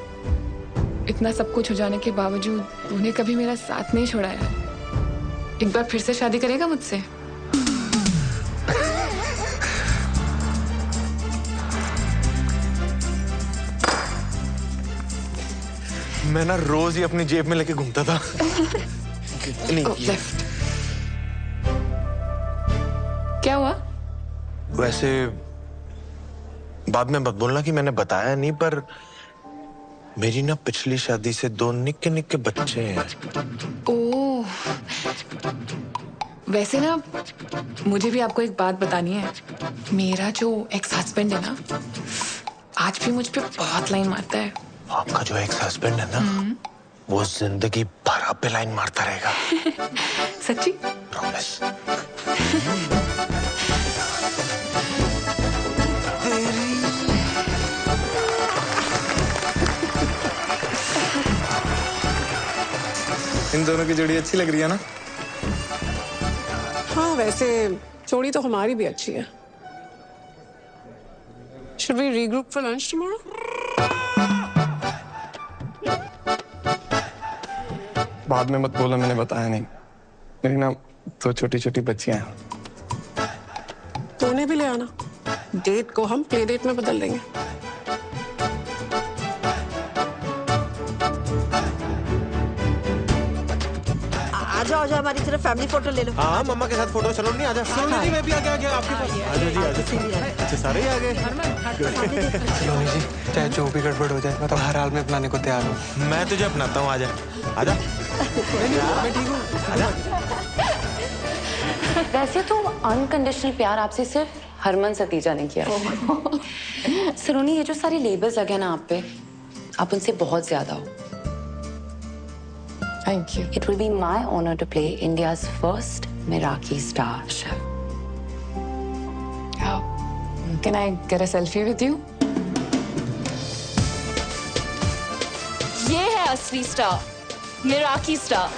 इतना सब कुछ हो जाने के बावजूद तूने कभी मेरा साथ नहीं छोड़ा यार। एक बार फिर से शादी करेगा मुझसे? मैं ना रोज ही अपनी जेब में लेके घूमता था। नहीं किया। क्या हुआ? वैसे बाद में मत बोलना कि मैंने बताया नहीं, पर मेरी ना पिछली शादी से 2 निक्के निक्के बच्चे हैं। ओह, वैसे ना मुझे भी आपको एक बात बतानी है। मेरा जो एक्स हस्बैंड है ना, आज भी मुझ पे बहुत लाइन मारता है। आपका जो एक्स हस्बैंड है ना, वो जिंदगी भर आप पे लाइन मारता रहेगा। सच्ची? प्रॉमिस। इन दोनों की जोड़ी अच्छी लग रही है ना? हाँ, वैसे जोड़ी तो हमारी भी अच्छी है। Should we regroup for lunch tomorrow? बाद में मत बोला मैंने बताया नहीं। मेरी ना 2 छोटी छोटी बच्चियां हैं। तो उन्हें भी ले आना। डेट को हम प्ले डेट में बदल देंगे। आ जाओ हमारी तरफ फैमिली फोटो ले लो। हाँ, मम्मा के साथ फोटो। चलो नहीं, आजा। सलोनी जी, मैं भी आ गया आपके पास। आजा जी, आजा। अच्छा, सारे ही आ गए। सलोनी जी, चाहे जो भी गड़बड़ हो जाए, मैं तो हर हाल में अपनाने को तैयार हूँ। मैं तुझे अपनाता हूँ, आजा। आजा। मैं ठीक हूँ। आजा। वैसे तो अनकंडीशनल प्यार आपसे सिर्फ हरमन सतीजा ने किया। सलोनी, ये जो सारे लेबल्स लगे ना आप पे, आप उनसे बहुत ज्यादा हो। Thank you. It will be my honor to play India's first Meraki star show. How? Can I get a selfie with you? ये है असली स्टार, मेराकी स्टार।